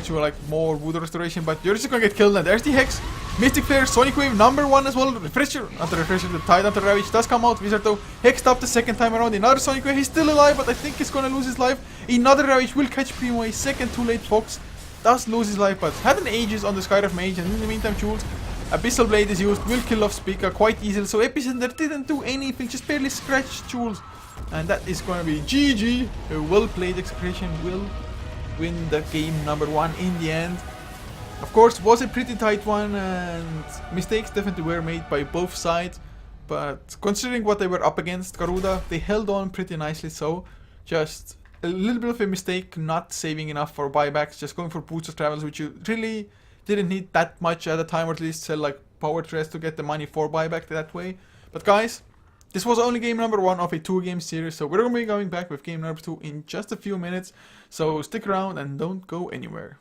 you like more wood restoration, but you're just gonna get killed. And there's the Hex, Mystic Flare, Sonic Wave, #1 as well. Refresher, not the Refresher, the Tide Hunter Ravage does come out. Wizard though, Hexed up the second time around. Another Sonic Wave, he's still alive, but I think he's gonna lose his life. Another Ravage will catch Primo, a second too late Fox does lose his life, but had an Aegis on the Skyrift Mage, and in the meantime Jules, Abyssal Blade is used, will kill off Speaker quite easily, so Epicenter didn't do anything, just barely scratched Jules. And that is gonna be GG. A well played Execration will win the game #1 in the end. Of course, was a pretty tight one, and mistakes definitely were made by both sides, but considering what they were up against, Garuda, they held on pretty nicely. So just a little bit of a mistake not saving enough for buybacks, just going for Boots of Travels, which you really didn't need that much at the time, or at least sell like power threads to get the money for buyback that way. But guys, this was only game #1 of a 2-game series, so we're going to be going back with game #2 in just a few minutes, so stick around and don't go anywhere.